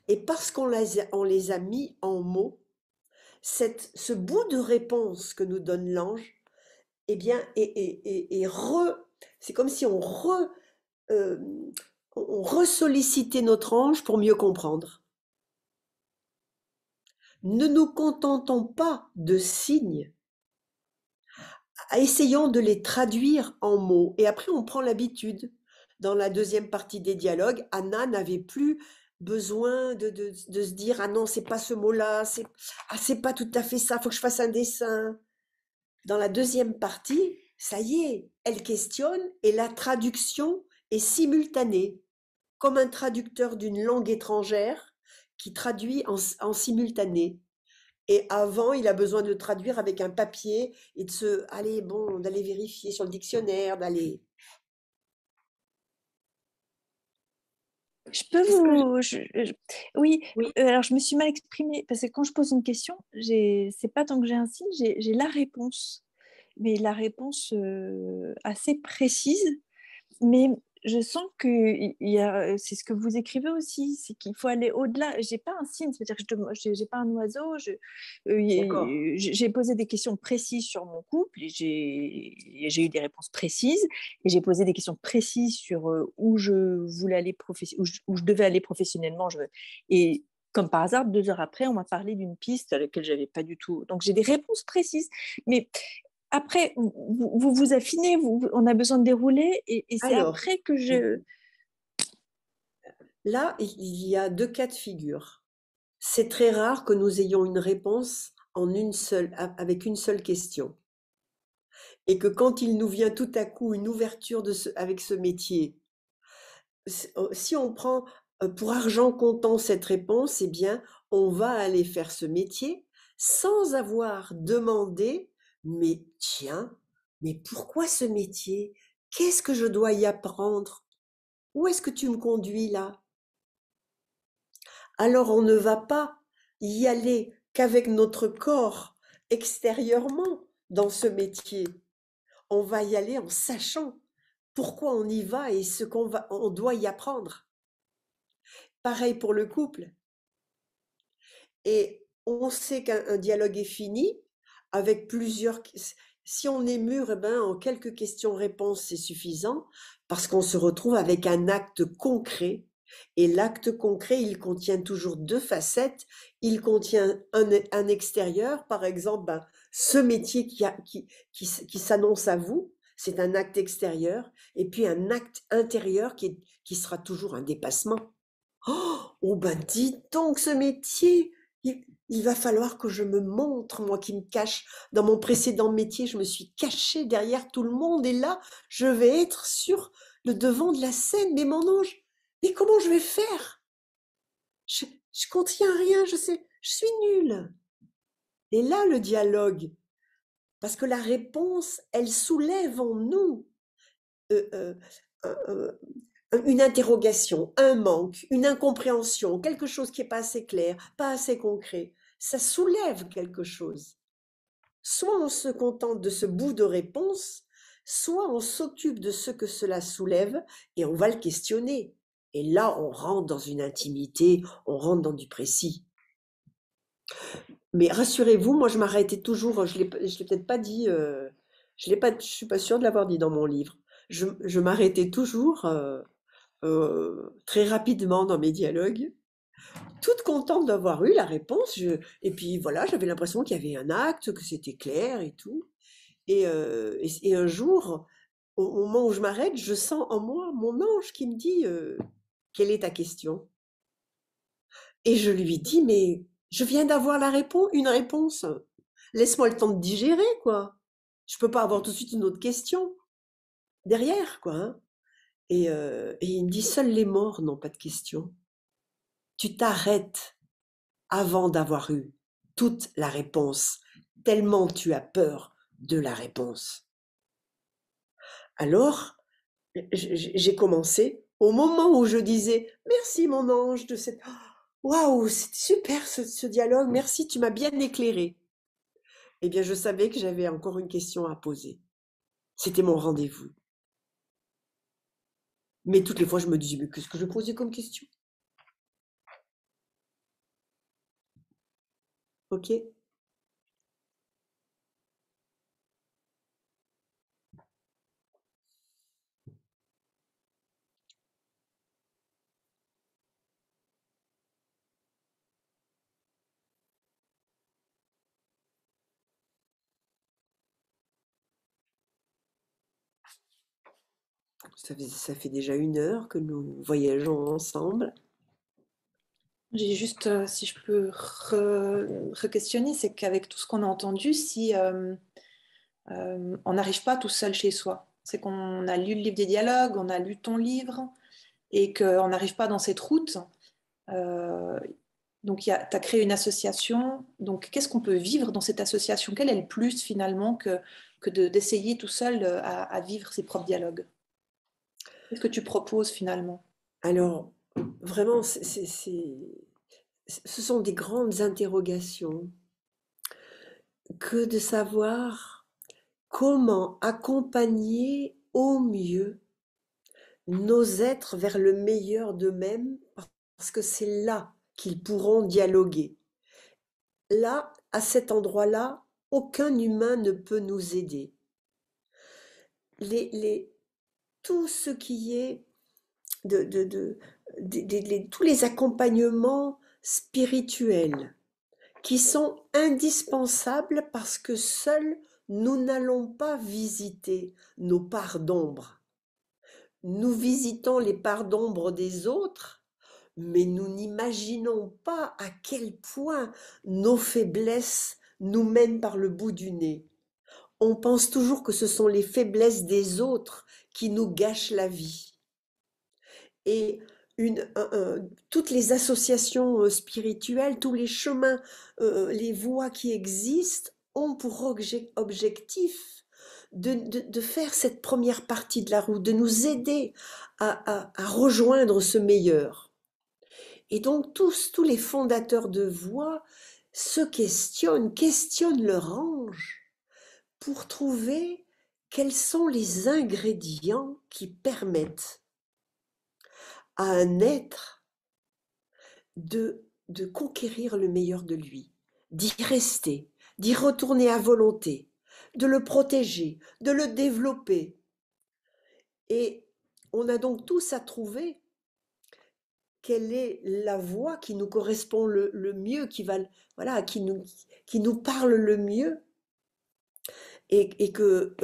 Et parce qu'on les a mis en mots, ce bout de réponse que nous donne l'ange, eh bien, c'est comme si on ressollicitait notre ange pour mieux comprendre. Ne nous contentons pas de signes, essayons de les traduire en mots. Et après, on prend l'habitude. Dans la deuxième partie des dialogues, Anna n'avait plus besoin de se dire « Ah non, c'est pas ce mot-là, c'est pas tout à fait ça, faut que je fasse un dessin. » Dans la deuxième partie, ça y est, elle questionne et la traduction est simultanée, comme un traducteur d'une langue étrangère qui traduit en simultané. Et avant, il a besoin de traduire avec un papier et d'aller vérifier sur le dictionnaire, d'aller. Je peux vous... Oui, Oui. alors je me suis mal exprimée parce que quand je pose une question, c'est pas tant que j'ai un signe, j'ai la réponse, mais la réponse assez précise. Mais je sens que c'est ce que vous écrivez aussi, c'est qu'il faut aller au-delà. J'ai pas un signe, c'est-à-dire que j'ai pas un oiseau. D'accord. J'ai posé des questions précises sur mon couple et j'ai eu des réponses précises. Et j'ai posé des questions précises sur où je voulais aller où je devais aller professionnellement. Et comme par hasard, 2 heures après, on m'a parlé d'une piste à laquelle j'avais pas du tout. Donc j'ai des réponses précises, mais après, vous affinez, on a besoin de dérouler, et c'est Alors, après que je... là, il y a 2 cas de figure. C'est très rare que nous ayons une réponse avec une seule question. Et que quand il nous vient tout à coup une ouverture avec ce métier, si on prend pour argent comptant cette réponse, eh bien, on va aller faire ce métier sans avoir demandé, mais tiens, mais pourquoi ce métier? Qu'est-ce que je dois y apprendre? Où est-ce que tu me conduis là? Alors on ne va pas y aller qu'avec notre corps extérieurement dans ce métier. On va y aller en sachant pourquoi on y va et ce on doit y apprendre. Pareil pour le couple. Et on sait qu'un dialogue est fini avec plusieurs... Si on est mûr, eh ben, en quelques questions-réponses, c'est suffisant parce qu'on se retrouve avec un acte concret. Et l'acte concret, il contient toujours 2 facettes. Il contient un extérieur, par exemple, ce métier qui s'annonce à vous, c'est un acte extérieur. Et puis un acte intérieur qui sera toujours un dépassement. Oh ben dis donc ce métier, il va falloir que je me montre, moi qui me cache. Dans mon précédent métier, je me suis cachée derrière tout le monde et là, je vais être sur le devant de la scène. Mais mon ange, mais comment je vais faire? Je contiens rien, je sais, je suis nulle. Et là, le dialogue, parce que la réponse, elle soulève en nous euh, euh, une interrogation, un manque, une incompréhension, quelque chose qui n'est pas assez clair, pas assez concret. Ça soulève quelque chose. Soit on se contente de ce bout de réponse, soit on s'occupe de ce que cela soulève et on va le questionner. Et là, on rentre dans une intimité, on rentre dans du précis. Mais rassurez-vous, moi je m'arrêtais toujours, je l'ai peut-être pas dit, je suis pas sûre de l'avoir dit dans mon livre. Je m'arrêtais toujours très rapidement dans mes dialogues, toute contente d'avoir eu la réponse. Et puis voilà, j'avais l'impression qu'il y avait un acte, que c'était clair et tout. Et un jour, au moment où je m'arrête, je sens en moi mon ange qui me dit quelle est ta question? Et je lui dis, mais je viens d'avoir une réponse. Laisse-moi le temps de digérer, quoi. Je peux pas avoir tout de suite une autre question derrière, quoi. Hein. Et il me dit, seuls les morts n'ont pas de questions. Tu t'arrêtes avant d'avoir eu toute la réponse, tellement tu as peur de la réponse. Alors, j'ai commencé au moment où je disais, merci mon ange de cette... Waouh, c'est super ce dialogue, merci, tu m'as bien éclairé. Eh bien, je savais que j'avais encore une question à poser. C'était mon rendez-vous. Mais toutes les fois, je me disais, mais qu'est-ce que je posais comme question? Ok? Ça fait déjà 1 heure que nous voyageons ensemble. J'ai juste, si je peux re-questionner, c'est qu'avec tout ce qu'on a entendu, si on n'arrive pas tout seul chez soi, c'est qu'on a lu le livre des dialogues, on a lu ton livre, et qu'on n'arrive pas dans cette route. Donc, tu as créé une association. Donc, qu'est-ce qu'on peut vivre dans cette association? Quel est le plus finalement que d'essayer tout seul à vivre ses propres dialogues? Qu'est-ce que tu proposes finalement? Alors, vraiment, ce sont des grandes interrogations que de savoir comment accompagner au mieux nos êtres vers le meilleur d'eux-mêmes, parce que c'est là qu'ils pourront dialoguer. Là, à cet endroit-là, aucun humain ne peut nous aider. Tout ce qui est tous les accompagnements spirituels qui sont indispensables parce que seuls nous n'allons pas visiter nos parts d'ombre. Nous visitons les parts d'ombre des autres, mais nous n'imaginons pas à quel point nos faiblesses nous mènent par le bout du nez. On pense toujours que ce sont les faiblesses des autres qui nous gâchent la vie. Et toutes les associations spirituelles, tous les chemins, les voies qui existent ont pour objectif de faire cette première partie de la route, de nous aider à rejoindre ce meilleur. Et donc tous les fondateurs de voies se questionnent leur ange pour trouver quels sont les ingrédients qui permettent à un être de conquérir le meilleur de lui, d'y rester, d'y retourner à volonté, de le protéger, de le développer. Et on a donc tous à trouver quelle est la voie qui nous correspond le mieux, qui nous parle le mieux. et que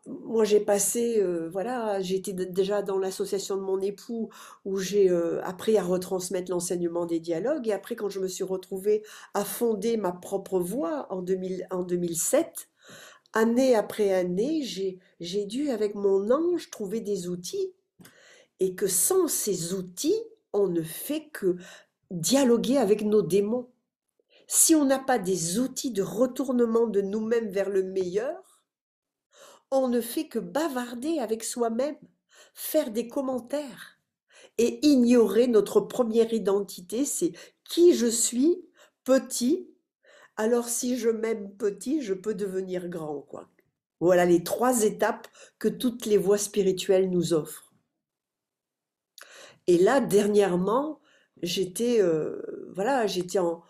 moi j'ai passé, voilà, j'étais déjà dans l'association de mon époux où j'ai appris à retransmettre l'enseignement des dialogues et après quand je me suis retrouvée à fonder ma propre voix en 2007, année après année, j'ai dû avec mon ange trouver des outils et que sans ces outils, on ne fait que dialoguer avec nos démons. Si on n'a pas des outils de retournement de nous-mêmes vers le meilleur, on ne fait que bavarder avec soi-même, faire des commentaires et ignorer notre première identité, c'est qui je suis, petit. Alors si je m'aime petit, je peux devenir grand, quoi. Voilà les 3 étapes que toutes les voies spirituelles nous offrent. Et là, dernièrement, j'étais voilà, j'étais en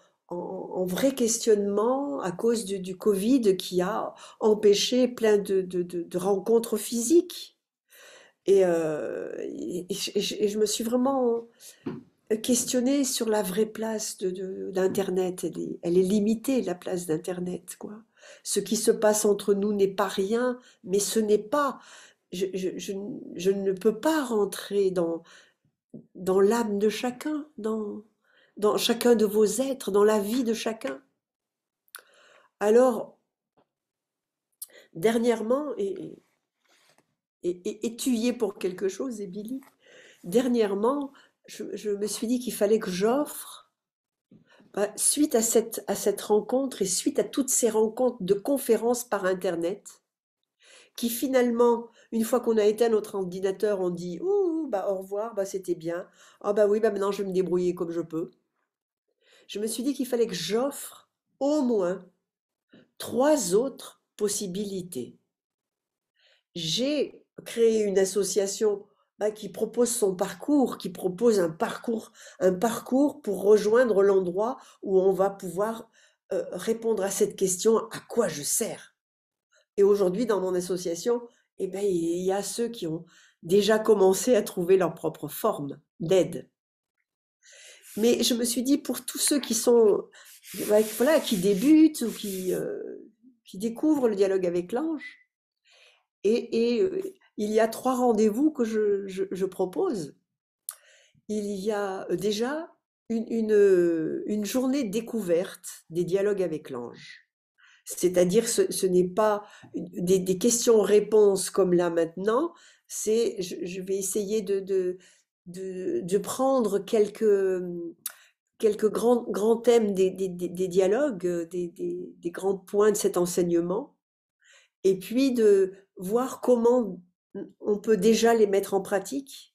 vrai questionnement à cause du Covid qui a empêché plein de rencontres physiques. Et je me suis vraiment questionnée sur la vraie place d'Internet. Elle est limitée, la place d'Internet, quoi. Ce qui se passe entre nous n'est pas rien, mais ce n'est pas. Je ne peux pas rentrer dans l'âme de chacun, dans chacun de vos êtres, dans la vie de chacun. Alors, dernièrement, et tu y es pour quelque chose, Émilie, dernièrement, je me suis dit qu'il fallait que j'offre, suite à cette rencontre et suite à toutes ces rencontres de conférences par Internet, qui finalement, une fois qu'on a éteint notre ordinateur, on dit ouh, bah au revoir, bah c'était bien. Ah bah oui, bah maintenant je vais me débrouiller comme je peux. Je me suis dit qu'il fallait que j'offre au moins 3 autres possibilités. J'ai créé une association qui propose son parcours, qui propose un parcours pour rejoindre l'endroit où on va pouvoir répondre à cette question, à quoi je sers? Et aujourd'hui, dans mon association, eh ben, il y a ceux qui ont déjà commencé à trouver leur propre forme d'aide. Mais je me suis dit, pour tous ceux qui sont, voilà, qui débutent ou qui découvrent le dialogue avec l'ange, et il y a 3 rendez-vous que je propose. Il y a déjà une journée découverte des dialogues avec l'ange. C'est-à-dire, ce n'est pas des questions-réponses comme là maintenant, je vais essayer de prendre quelques grands thèmes des dialogues, des grands points de cet enseignement, et puis de voir comment on peut déjà les mettre en pratique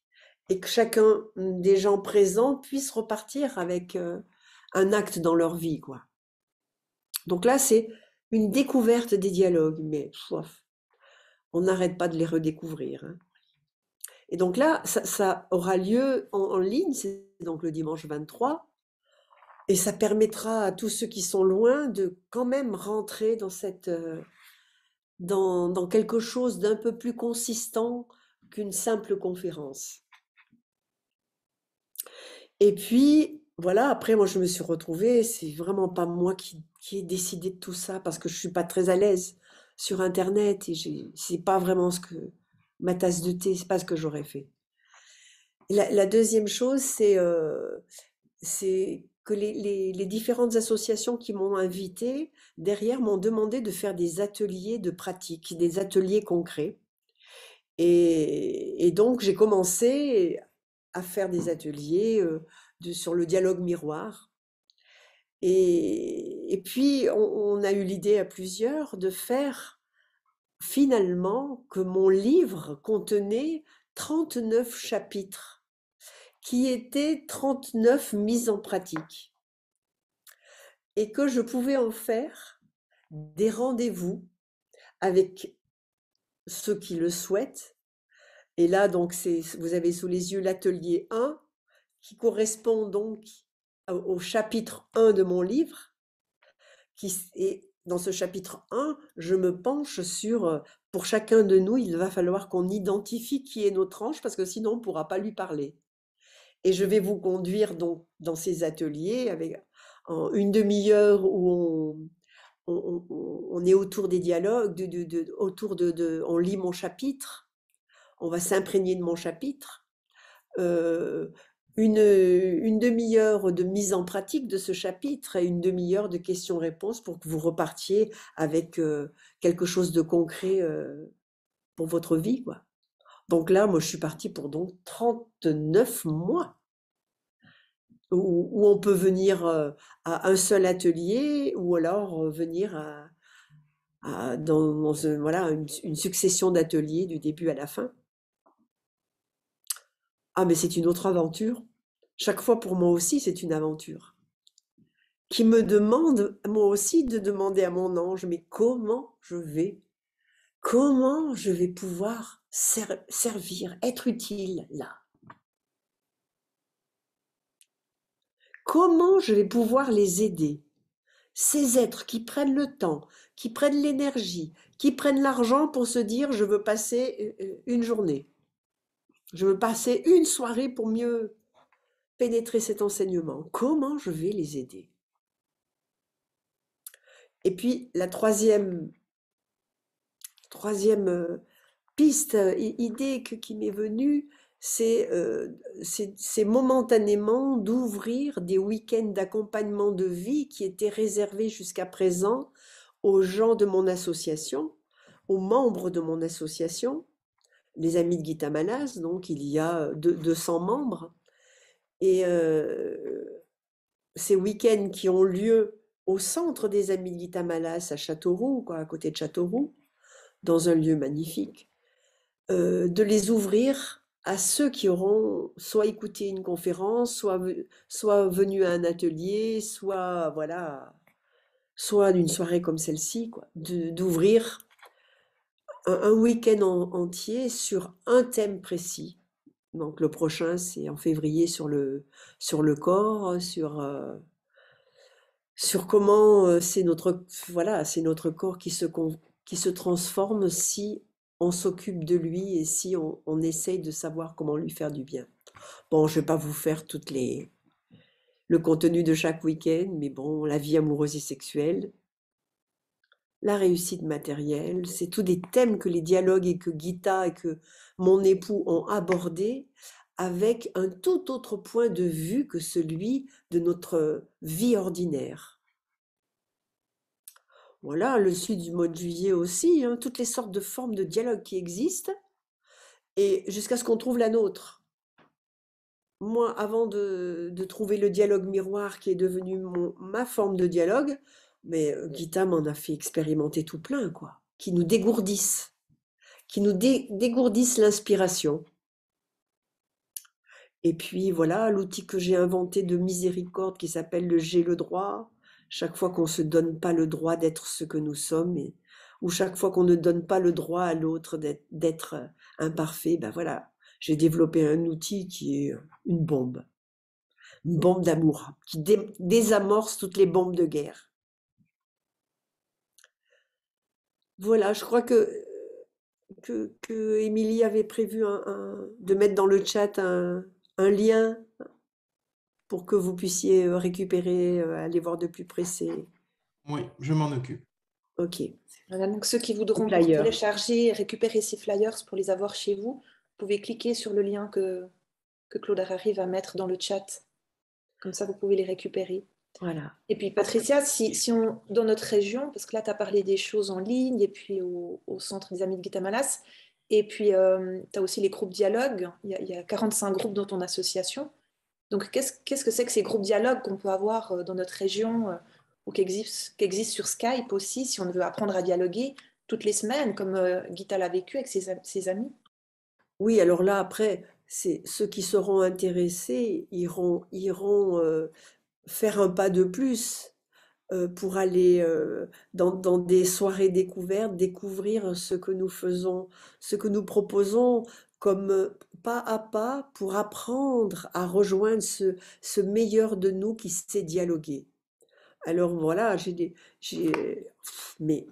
et que chacun des gens présents puisse repartir avec un acte dans leur vie, quoi. Donc là, c'est une découverte des dialogues, mais on n'arrête pas de les redécouvrir, hein. Et donc là, ça aura lieu en ligne, c'est donc le dimanche 23, et ça permettra à tous ceux qui sont loin de quand même rentrer dans quelque chose d'un peu plus consistant qu'une simple conférence. Et puis, voilà, après, moi, je me suis retrouvée, c'est vraiment pas moi qui ai décidé de tout ça, parce que je suis pas très à l'aise sur Internet, et c'est pas vraiment ma tasse de thé, c'est pas ce que j'aurais fait. La deuxième chose, c'est que les différentes associations qui m'ont invitée, derrière, m'ont demandé de faire des ateliers de pratique, des ateliers concrets. Et donc, j'ai commencé à faire des ateliers sur le dialogue miroir. Et puis, on a eu l'idée à plusieurs de faire finalement que mon livre contenait 39 chapitres, qui étaient 39 mises en pratique. Et que je pouvais en faire des rendez-vous avec ceux qui le souhaitent. Et là, donc, vous avez sous les yeux l'atelier 1, qui correspond donc au chapitre 1 de mon livre. Et dans ce chapitre 1, je me penche sur, pour chacun de nous, il va falloir qu'on identifie qui est notre ange, parce que sinon, on ne pourra pas lui parler. Et je vais vous conduire donc dans ces ateliers avec une demi-heure où on est autour des dialogues, on lit mon chapitre, on va s'imprégner de mon chapitre. Une demi-heure de mise en pratique de ce chapitre et une demi-heure de questions-réponses pour que vous repartiez avec quelque chose de concret pour votre vie, quoi. Donc là, moi, je suis partie pour donc 39 mois où on peut venir à un seul atelier ou alors venir dans voilà, une succession d'ateliers du début à la fin. Ah, mais c'est une autre aventure. Chaque fois pour moi aussi, c'est une aventure. Qui me demande, moi aussi, de demander à mon ange, mais comment je vais pouvoir servir, être utile là? Comment je vais pouvoir les aider? Ces êtres qui prennent le temps, qui prennent l'énergie, qui prennent l'argent pour se dire, je veux passer une journée. Je veux passer une soirée pour mieux pénétrer cet enseignement. Comment je vais les aider? Et puis, la troisième piste, idée qui m'est venue, c'est momentanément d'ouvrir des week-ends d'accompagnement de vie qui étaient réservés jusqu'à présent aux gens de mon association, aux membres de mon association, les Amis de Gita Manas, donc il y a 200 membres. Et ces week-ends qui ont lieu au centre des Amis de Gita Manas à Châteauroux, à côté de Châteauroux, dans un lieu magnifique, de les ouvrir à ceux qui auront soit écouté une conférence, soit venu à un atelier, soit d'une soirée comme celle-ci, d'ouvrir un week-end entier sur un thème précis. Donc le prochain, c'est en février sur le corps, sur comment c'est notre corps qui se transforme si on s'occupe de lui et si on essaye de savoir comment lui faire du bien. Bon, je ne vais pas vous faire le contenu de chaque week-end, mais bon, la vie amoureuse et sexuelle, la réussite matérielle, c'est tous des thèmes que les dialogues et que Gita et que mon époux ont abordés avec un tout autre point de vue que celui de notre vie ordinaire. Voilà, le suite du mois de juillet aussi, toutes les sortes de formes de dialogue qui existent, et jusqu'à ce qu'on trouve la nôtre. Moi, avant de trouver le dialogue miroir qui est devenu ma forme de dialogue, mais Gita m'en a fait expérimenter tout plein, qui nous dégourdissent, dégourdissent l'inspiration. Et puis voilà, l'outil que j'ai inventé de miséricorde qui s'appelle le j'ai le droit. Chaque fois qu'on ne se donne pas le droit d'être ce que nous sommes, ou chaque fois qu'on ne donne pas le droit à l'autre d'être imparfait, ben voilà, j'ai développé un outil qui est une bombe d'amour, qui désamorce toutes les bombes de guerre. Voilà, je crois que Émilie avait prévu de mettre dans le chat un lien pour que vous puissiez récupérer, aller voir de plus près Oui, je m'en occupe. Ok. Voilà, donc ceux qui voudront télécharger et récupérer ces flyers pour les avoir chez vous, vous pouvez cliquer sur le lien que Claude Harari va mettre dans le chat. Comme ça, vous pouvez les récupérer. Voilà. Et puis, Patricia, si on, dans notre région, parce que là, tu as parlé des choses en ligne, et puis au centre des Amis de Gita Manas, et puis tu as aussi les groupes dialogues. Il y a 45 groupes dans ton association. Donc, qu'est-ce que c'est que ces groupes dialogues qu'on peut avoir dans notre région ou qui existent sur Skype aussi, si on veut apprendre à dialoguer toutes les semaines, comme Gita l'a vécu avec ses amis? Oui, alors là, après, ceux qui seront intéressés iront faire un pas de plus pour aller dans des soirées découvertes, découvrir ce que nous faisons, ce que nous proposons comme pas à pas pour apprendre à rejoindre ce meilleur de nous qui sait dialoguer. Alors voilà, mais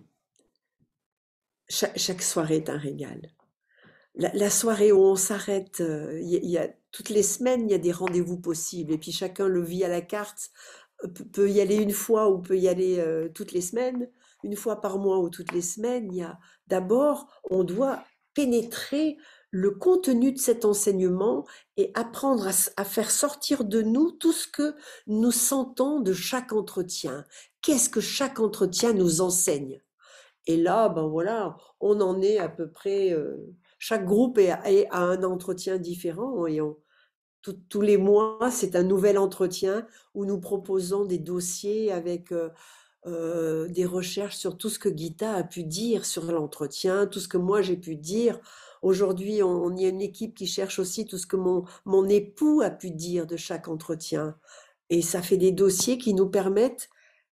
chaque soirée est un régal. La soirée où on s'arrête, toutes les semaines, il y a des rendez-vous possibles et puis chacun le vit à la carte, peut y aller une fois ou peut y aller toutes les semaines. une fois par mois ou toutes les semaines, il y a d'abord, on doit pénétrer le contenu de cet enseignement et apprendre à faire sortir de nous tout ce que nous sentons de chaque entretien. Qu'est-ce que chaque entretien nous enseigne? Et là, ben voilà, on en est à peu près, chaque groupe est à un entretien différent et tous les mois, c'est un nouvel entretien où nous proposons des dossiers avec des recherches sur tout ce que Gita a pu dire sur l'entretien, tout ce que moi j'ai pu dire. Aujourd'hui, on y a une équipe qui cherche aussi tout ce que mon époux a pu dire de chaque entretien. Et ça fait des dossiers qui nous permettent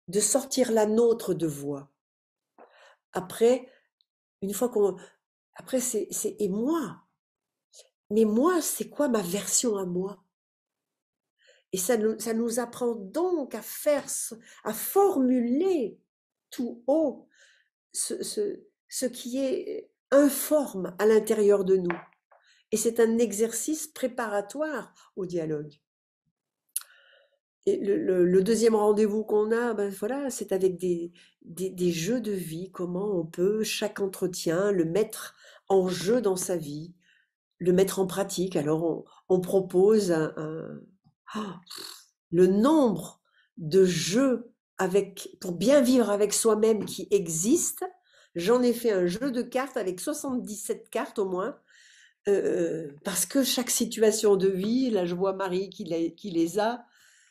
de sortir la nôtre de voix. Après, une fois qu'on... Après, et moi? Mais moi, c'est quoi ma version à moi? Et ça nous apprend donc à formuler tout haut ce qui est informe à l'intérieur de nous. Et c'est un exercice préparatoire au dialogue. Et le deuxième rendez-vous qu'on a, ben voilà, c'est avec des jeux de vie, comment on peut, chaque entretien, le mettre en jeu dans sa vie, le mettre en pratique. Alors on propose le nombre de jeux pour bien vivre avec soi-même qui existent. J'en ai fait un jeu de cartes avec 77 cartes au moins, parce que chaque situation de vie, là je vois Marie qui les a,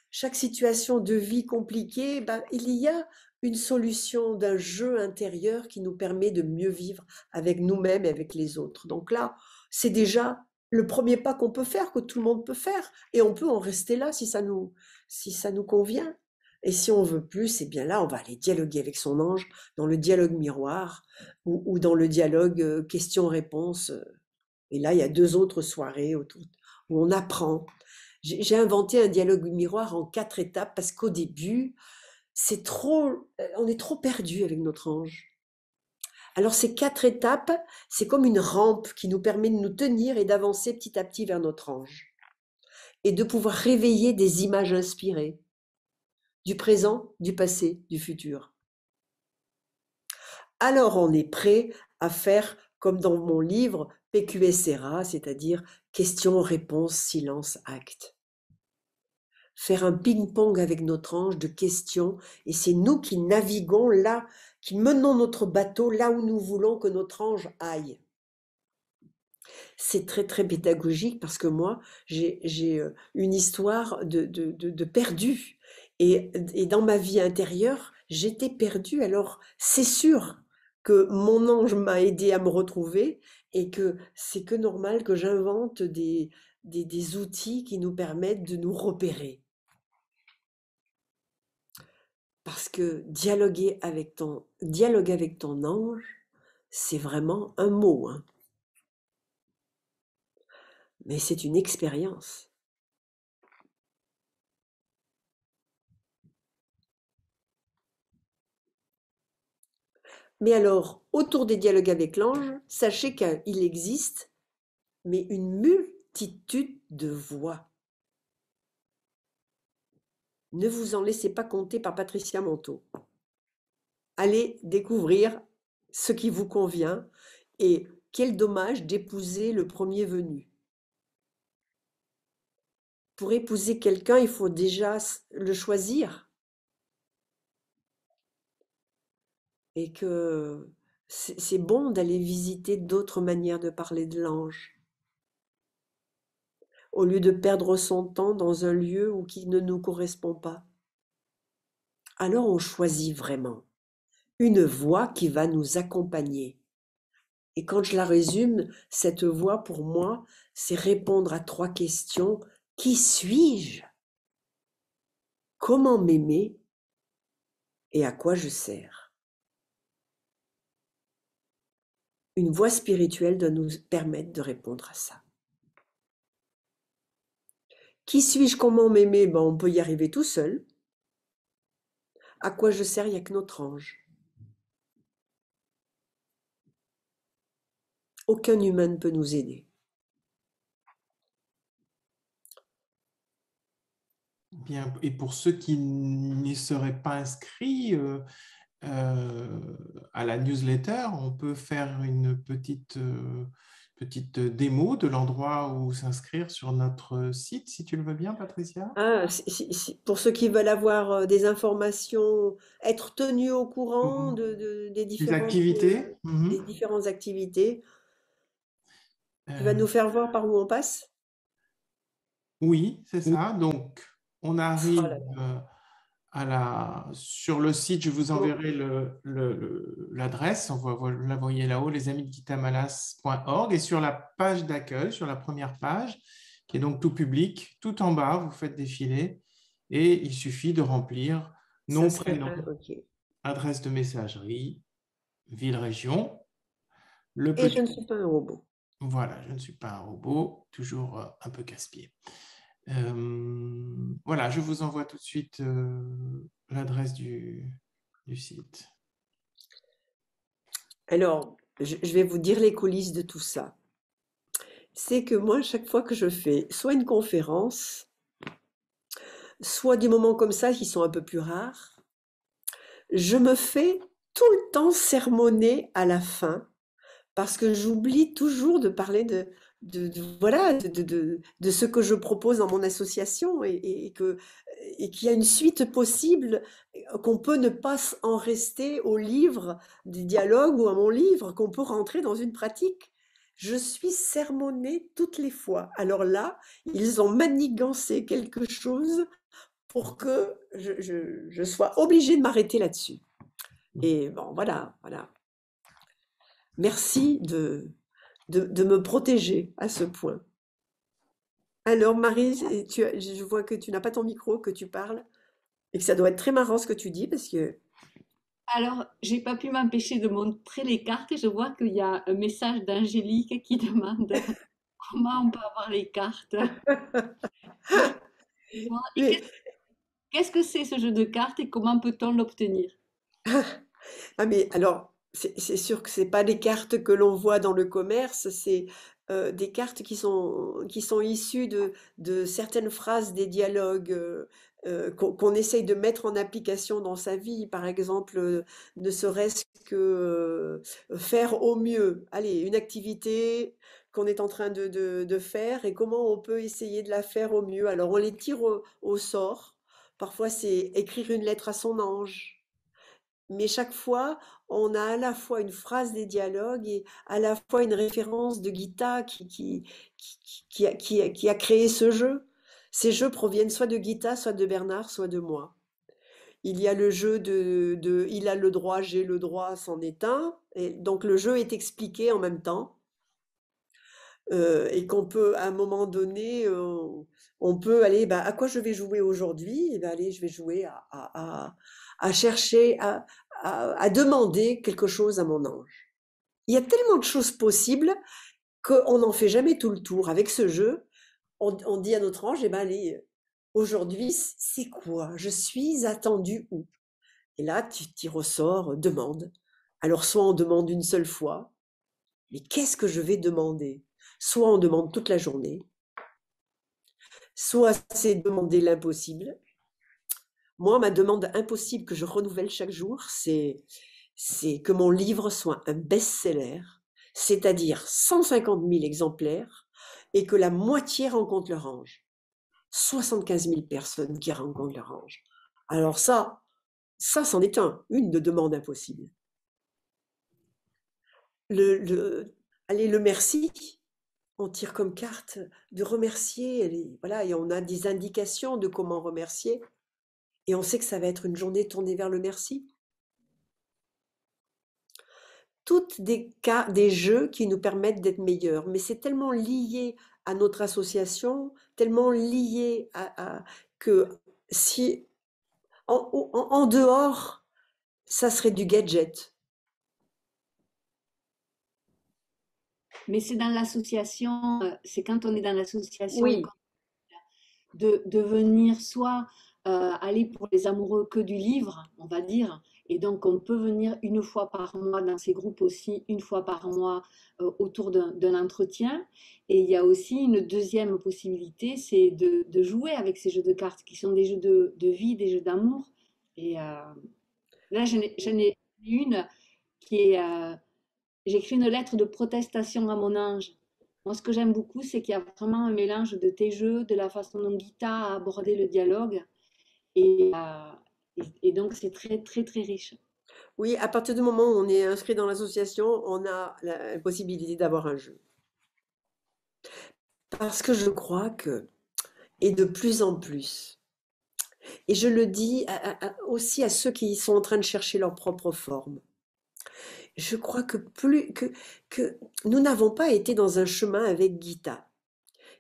chaque situation de vie compliquée, ben, il y a une solution d'un jeu intérieur qui nous permet de mieux vivre avec nous-mêmes et avec les autres. Donc là, c'est déjà le premier pas qu'on peut faire, que tout le monde peut faire, et on peut en rester là si ça nous convient. Et si on veut plus, eh bien là, on va aller dialoguer avec son ange dans le dialogue miroir ou dans le dialogue question-réponse. Et là, il y a 2 autres soirées autour où on apprend. J'ai inventé un dialogue miroir en 4 étapes parce qu'au début, on est trop perdu avec notre ange. Alors ces 4 étapes, c'est comme une rampe qui nous permet de nous tenir et d'avancer petit à petit vers notre ange. Et de pouvoir réveiller des images inspirées du présent, du passé, du futur. Alors on est prêt à faire comme dans mon livre PQSRA, c'est-à-dire question, réponse, silence, acte. Faire un ping-pong avec notre ange de questions, et c'est nous qui naviguons là, qui menons notre bateau là où nous voulons que notre ange aille. C'est très très pédagogique parce que moi, j'ai une histoire de perdu. Et dans ma vie intérieure, j'étais perdue. Alors, c'est sûr que mon ange m'a aidé à me retrouver et que c'est que normal que j'invente des outils qui nous permettent de nous repérer. Parce que dialogue avec ton ange, c'est vraiment un mot, hein. Mais c'est une expérience. Mais alors, autour des dialogues avec l'ange, sachez qu'il existe, mais une multitude de voix. Ne vous en laissez pas compter par Patricia Manteau. Allez découvrir ce qui vous convient et quel dommage d'épouser le premier venu. Pour épouser quelqu'un, il faut déjà le choisir. Et que c'est bon d'aller visiter d'autres manières de parler de l'ange, au lieu de perdre son temps dans un lieu qui ne nous correspond pas. Alors on choisit vraiment une voix qui va nous accompagner. Et quand je la résume, cette voix pour moi, c'est répondre à 3 questions. Qui suis-je? Comment m'aimer? Et à quoi je sers? Une voix spirituelle doit nous permettre de répondre à ça. Qui suis-je? Comment m'aimer? Ben, on peut y arriver tout seul. À quoi je sers? Il n'y a que notre ange. Aucun humain ne peut nous aider. Bien, et pour ceux qui n'y seraient pas inscrits, à la newsletter, on peut faire une petite démo de l'endroit où s'inscrire sur notre site, si tu le veux bien, Patricia. Ah, pour ceux qui veulent avoir des informations, être tenus au courant Mhm. Des euh, activités. des Mhm. différentes activités, tu vas Euh, nous faire voir par où on passe? oui, c'est ça. Donc, on Oh arrive là là. sur le site, je vous Bon, enverrai l'adresse, vous la voyez là-haut, lesamisdegitamalas.org, et sur la page d'accueil, sur la première page, qui est donc tout public, tout en bas, vous faites défiler, et il suffit de remplir ça nom, serait prénom, ok. adresse de messagerie, ville, région, le Et je petit. ne suis pas un robot. Voilà, je ne suis pas un robot, toujours un peu casse-pied. Voilà, je vous envoie tout de suite l'adresse du site. Alors, je vais vous dire les coulisses de tout ça. C'est que moi, chaque fois que je fais soit une conférence, soit des moments comme ça qui sont un peu plus rares, je me fais tout le temps sermonner à la fin parce que j'oublie toujours de parler voilà, de ce que je propose dans mon association et qu'il y a une suite possible, qu'on peut ne pas en rester au livre des dialogues ou à mon livre, qu'on peut rentrer dans une pratique. Je suis sermonnée toutes les fois. Alors là, ils ont manigancé quelque chose pour que je sois obligée de m'arrêter là-dessus. Et bon, voilà, voilà. Merci de me protéger à ce point. Alors, Marie, je vois que tu n'as pas ton micro, que tu parles, et que ça doit être très marrant ce que tu dis, parce que... Alors, j'ai pas pu m'empêcher de montrer les cartes et je vois qu'il y a un message d'Angélique qui demande comment on peut avoir les cartes. Et Mais, qu'est-ce que c'est ce jeu de cartes et comment peut-on l'obtenir? ah, mais alors, c'est sûr que c'est pas des cartes que l'on voit dans le commerce, c'est des cartes qui sont issues de certaines phrases des dialogues qu'on essaye de mettre en application dans sa vie. Par exemple, ne serait-ce que faire au mieux. Allez, une activité qu'on est en train de faire et comment on peut essayer de la faire au mieux. Alors, on les tire au sort. Parfois, c'est écrire une lettre à son ange. Mais chaque fois, on a à la fois une phrase des dialogues et à la fois une référence de Gita qui a créé ce jeu. Ces jeux proviennent soit de Gita, soit de Bernard, soit de moi. Il y a le jeu il a le droit, j'ai le droit, c'en est un. Et donc le jeu est expliqué en même temps. Et qu'on peut, à un moment donné, on peut aller, bah, à quoi je vais jouer aujourd'hui? Et ben, allez, je vais jouer à chercher, à demander quelque chose à mon ange. Il y a tellement de choses possibles qu'on n'en fait jamais tout le tour. Avec ce jeu, on dit à notre ange, eh ben, allez, aujourd'hui, c'est quoi? Je suis attendu où? Et là, tu tires au sort, demande. Alors, soit on demande une seule fois, mais qu'est-ce que je vais demander? Soit on demande toute la journée, soit c'est demander l'impossible. Moi, ma demande impossible que je renouvelle chaque jour, c'est que mon livre soit un best-seller, c'est-à-dire 150 000 exemplaires, et que la moitié rencontre leur ange. 75 000 personnes qui rencontrent leur ange. Alors ça c'en est une de demande impossible. Allez, le merci, on tire comme carte de remercier, voilà, et on a des indications de comment remercier, et on sait que ça va être une journée tournée vers le merci. Toutes des jeux qui nous permettent d'être meilleurs, mais c'est tellement lié à notre association, tellement lié que si en dehors, ça serait du gadget. Mais c'est dans l'association, c'est quand on est dans l'association Oui, de venir soit aller pour les amoureux que du livre, on va dire, et donc on peut venir une fois par mois dans ces groupes aussi, une fois par mois autour d'un entretien. Et il y a aussi une deuxième possibilité, c'est de jouer avec ces jeux de cartes qui sont des jeux de vie, des jeux d'amour. Et Là, j'en ai une qui est... j'écris une lettre de protestation à mon ange. Moi, ce que j'aime beaucoup, c'est qu'il y a vraiment un mélange de tes jeux, de la façon dont Gita a abordé le dialogue. Et donc, c'est très, très, très riche. Oui, à partir du moment où on est inscrit dans l'association, on a la possibilité d'avoir un jeu. Parce que je crois que, et de plus en plus, et je le dis aussi à ceux qui sont en train de chercher leur propre forme, je crois que nous n'avons pas été dans un chemin avec Gita,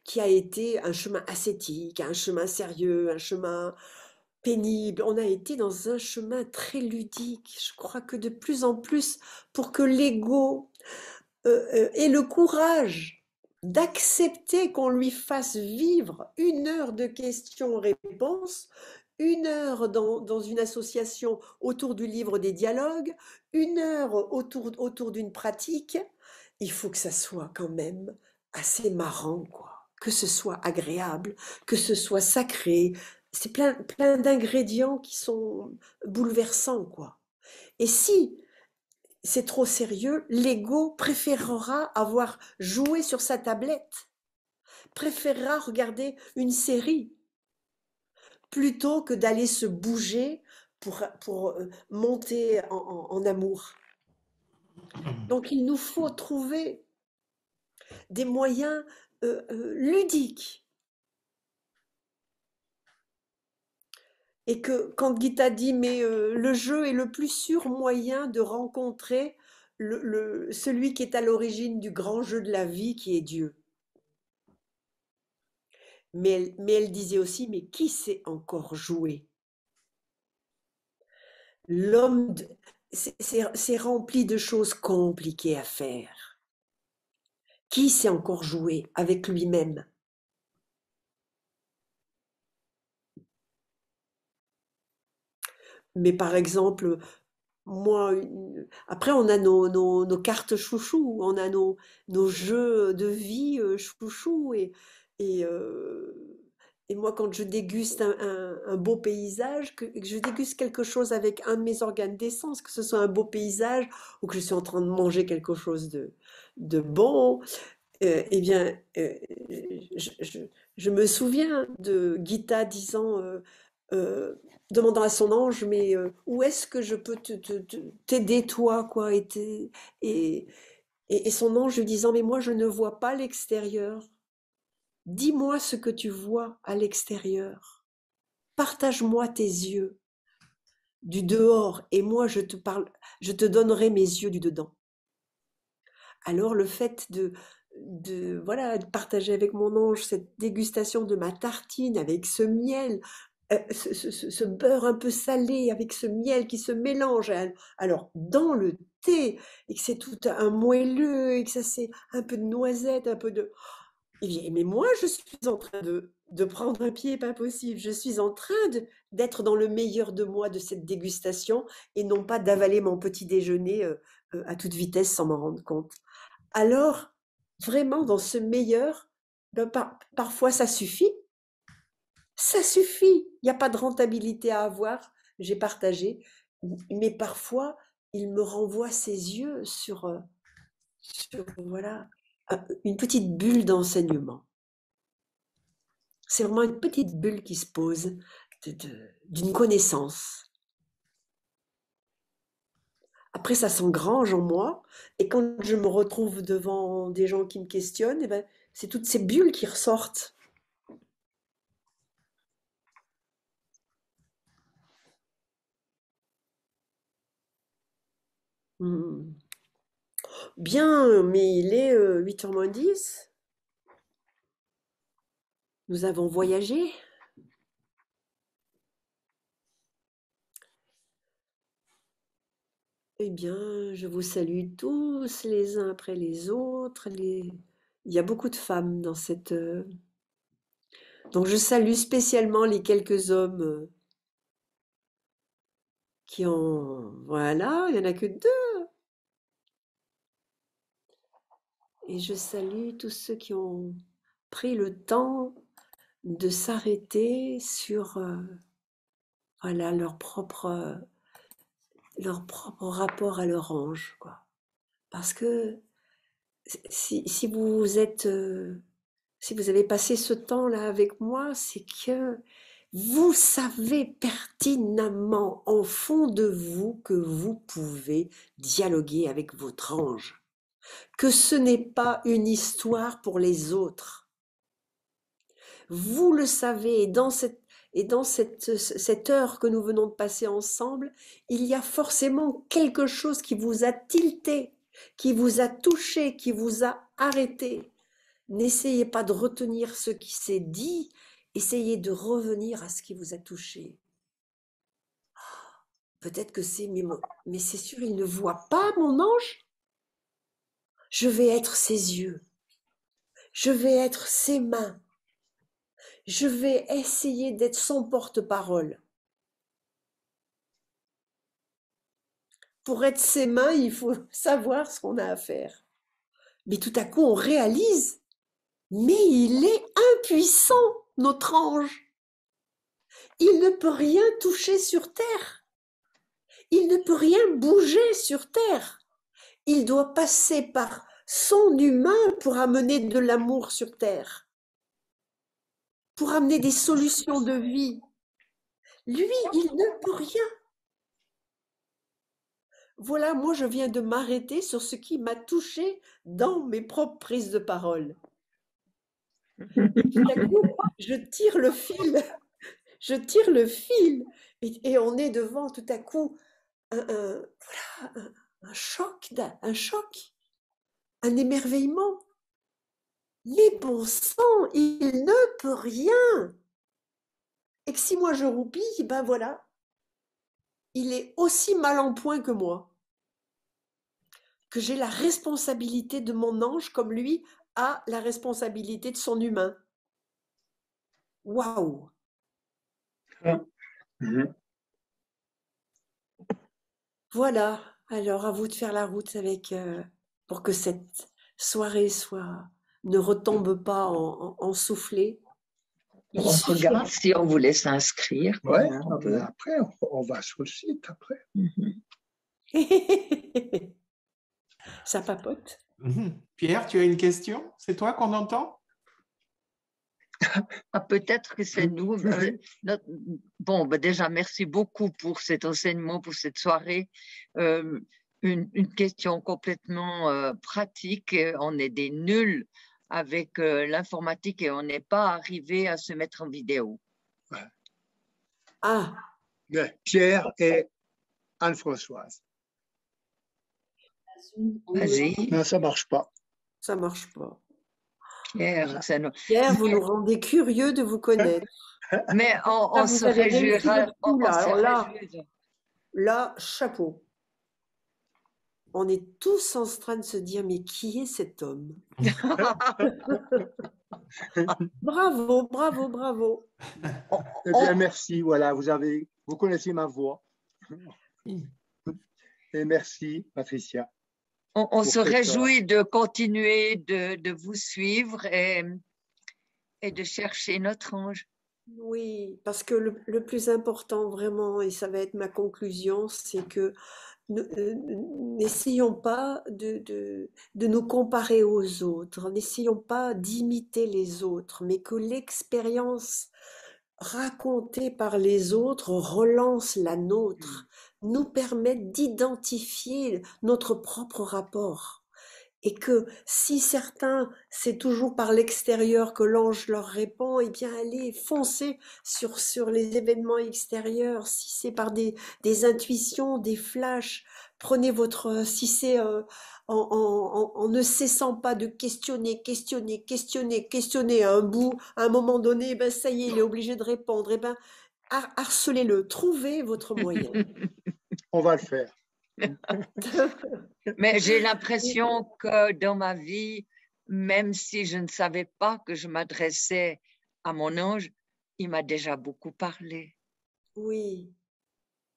qui a été un chemin ascétique, un chemin sérieux, un chemin pénible. On a été dans un chemin très ludique. Je crois que de plus en plus, pour que l'ego ait le courage d'accepter qu'on lui fasse vivre 1 heure de questions-réponses, 1 heure dans une association autour du livre des dialogues, 1 heure autour d'une pratique, il faut que ça soit quand même assez marrant, quoi. Que ce soit agréable, que ce soit sacré. C'est plein d'ingrédients qui sont bouleversants, quoi. Et si c'est trop sérieux, l'ego préférera avoir joué sur sa tablette, préférera regarder une série, plutôt que d'aller se bouger pour monter en amour. Donc il nous faut trouver des moyens ludiques. Et que quand Gita dit, mais le jeu est le plus sûr moyen de rencontrer celui qui est à l'origine du grand jeu de la vie, qui est Dieu. Mais elle disait aussi, mais qui sait encore jouer? L'homme, c'est rempli de choses compliquées à faire. Qui sait encore jouer avec lui-même? Mais par exemple, moi, après on a nos cartes chouchous, on a nos jeux de vie chouchous, et, euh, et moi quand je déguste un beau paysage, que je déguste quelque chose avec un de mes organes d'essence, que ce soit un beau paysage ou que je suis en train de manger quelque chose de bon, eh bien, je me souviens de Gita disant, euh, demandant à son ange, mais où est-ce que je peux t'aider toi, quoi, et, et son ange lui disant, mais moi je ne vois pas l'extérieur. Dis-moi ce que tu vois à l'extérieur. Partage-moi tes yeux du dehors, et moi je te donnerai mes yeux du dedans. Alors le fait voilà, de partager avec mon ange cette dégustation de ma tartine avec ce miel, ce beurre un peu salé avec ce miel qui se mélange alors dans le thé, et que c'est tout un moelleux, et que ça c'est un peu de noisette, un peu de... Mais moi je suis en train de prendre un pied pas possible, je suis en train d'être dans le meilleur de moi de cette dégustation, et non pas d'avaler mon petit déjeuner à toute vitesse sans m'en rendre compte. Alors, vraiment, dans ce meilleur, ben, parfois ça suffit. Ça suffit. Il n'y a pas de rentabilité à avoir. J'ai partagé. Mais parfois, il me renvoie ses yeux sur voilà, une petite bulle d'enseignement. C'est vraiment une petite bulle qui se pose d'une connaissance. Après, ça s'engrange en moi, et quand je me retrouve devant des gens qui me questionnent, eh ben, c'est toutes ces bulles qui ressortent. Bien, mais il est 8h moins 10. Nous avons voyagé. Eh bien, je vous salue tous les uns après les autres. Il y a beaucoup de femmes dans cette... Donc, je salue spécialement les quelques hommes qui ont... Voilà, il n'y en a que 2. Et je salue tous ceux qui ont pris le temps de s'arrêter sur voilà, leur propre leur propre rapport à leur ange, quoi. Parce que si vous êtes, si vous avez passé ce temps-là avec moi, c'est que vous savez pertinemment au fond de vous que vous pouvez dialoguer avec votre ange, que ce n'est pas une histoire pour les autres. Vous le savez, et dans cette heure que nous venons de passer ensemble, il y a forcément quelque chose qui vous a tilté, qui vous a touché, qui vous a arrêté. N'essayez pas de retenir ce qui s'est dit, essayez de revenir à ce qui vous a touché. Peut-être que c'est, mais c'est sûr, il ne voit pas mon ange. Je vais être ses yeux, je vais être ses mains, je vais essayer d'être son porte-parole. Pour être ses mains, il faut savoir ce qu'on a à faire. Mais tout à coup, on réalise, mais il est impuissant, notre ange. Il ne peut rien toucher sur terre. Il ne peut rien bouger sur terre. Il doit passer par son humain pour amener de l'amour sur terre, pour amener des solutions de vie. Lui, il ne peut rien. Voilà, moi je viens de m'arrêter sur ce qui m'a touché dans mes propres prises de parole. Tout à coup, je tire le fil, et on est devant tout à coup un choc, un émerveillement. Mais bon sang, il ne peut rien. Et que si moi je roupille, ben voilà, il est aussi mal en point que moi. Que j'ai la responsabilité de mon ange comme lui a la responsabilité de son humain. Waouh! Voilà, alors à vous de faire la route avec, pour que cette soirée ne retombe pas en soufflé. On regarde si on voulait s'inscrire. Oui, après, on va sur le site après. Ça papote. Pierre, tu as une question? C'est toi qu'on entend? Peut-être que c'est nous. Bon, déjà, merci beaucoup pour cet enseignement, pour cette soirée. Une question complètement pratique. On est des nuls avec l'informatique et on n'est pas arrivé à se mettre en vidéo. Ouais. Ah. Pierre et Anne-Françoise. Vas-y. Non, ça marche pas. Ça marche pas. Pierre, Pierre, vous nous rendez curieux de vous connaître. Mais on se réjouira. Là, chapeau. On est tous en train de se dire, mais qui est cet homme? Bravo, bravo, bravo. Eh bien, merci. Voilà, vous connaissez ma voix. Et merci, Patricia. On se réjouit de continuer de vous suivre et de chercher notre ange. Oui, parce que le plus important vraiment, et ça va être ma conclusion, c'est que n'essayons pas de nous comparer aux autres, n'essayons pas d'imiter les autres, mais que l'expérience racontée par les autres relance la nôtre, nous permette d'identifier notre propre rapport. Et que si certains, c'est toujours par l'extérieur que l'ange leur répond, eh bien allez, foncez sur les événements extérieurs. Si c'est par des intuitions, des flashs, prenez si c'est en ne cessant pas de questionner à un moment donné, ben ça y est, il est obligé de répondre. Eh ben, harcelez-le, trouvez votre moyen. On va le faire. Mais j'ai l'impression que dans ma vie, même si je ne savais pas que je m'adressais à mon ange, il m'a déjà beaucoup parlé. Oui,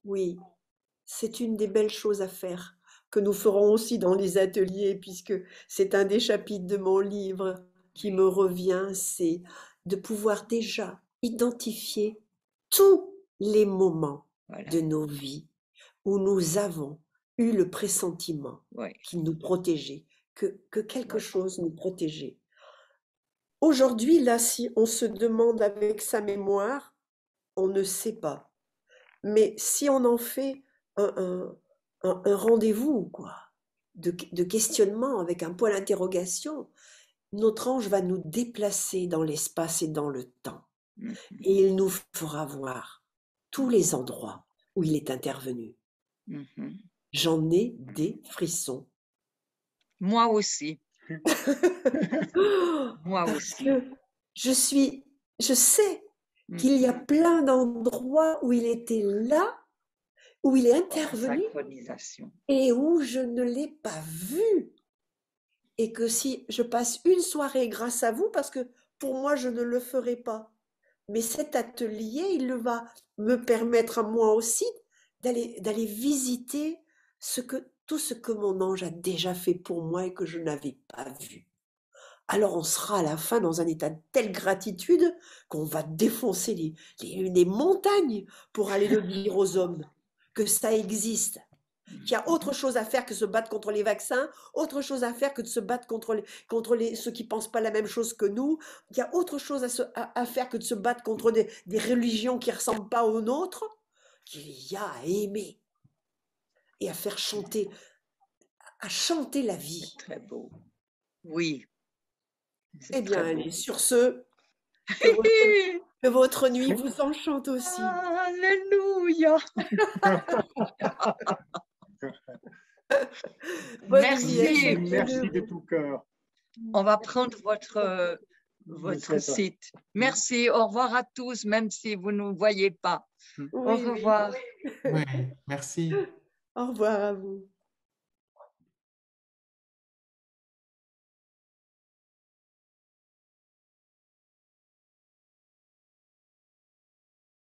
oui, c'est une des belles choses à faire, que nous ferons aussi dans les ateliers, puisque c'est un des chapitres de mon livre qui me revient, c'est de pouvoir déjà identifier tous les moments de nos vies où nous avons eu le pressentiment Oui. qu'il nous protégeait, que quelque chose nous protégeait. Aujourd'hui, là, si on se demande avec sa mémoire, on ne sait pas. Mais si on en fait un rendez-vous, quoi, de questionnement avec un point d'interrogation, notre ange va nous déplacer dans l'espace et dans le temps. Et il nous fera voir tous les endroits où il est intervenu. J'en ai des frissons. Moi aussi. Moi Parce aussi. que je sais qu'il y a plein d'endroits où il était là, où il est intervenu et où je ne l'ai pas vu. Et que si je passe une soirée grâce à vous, parce que pour moi, je ne le ferai pas. Mais cet atelier, il va me permettre à moi aussi d'aller visiter tout ce que mon ange a déjà fait pour moi et que je n'avais pas vu. Alors on sera à la fin dans un état de telle gratitude qu'on va défoncer les montagnes pour aller le dire aux hommes que ça existe, qu'il y a autre chose à faire que se battre contre les vaccins, autre chose à faire que de se battre contre ceux qui ne pensent pas la même chose que nous, qu'il y a autre chose à faire que de se battre contre des religions qui ne ressemblent pas aux nôtres, qu'il y a à aimer et à faire chanter, à chanter la vie. Très beau. Oui. Eh bien, allez, sur ce, que votre nuit vous enchante aussi. Alléluia. Merci, merci de tout cœur. On va prendre votre site. Merci, au revoir à tous, même si vous ne nous voyez pas. Au revoir. Oui, merci. Au revoir à vous.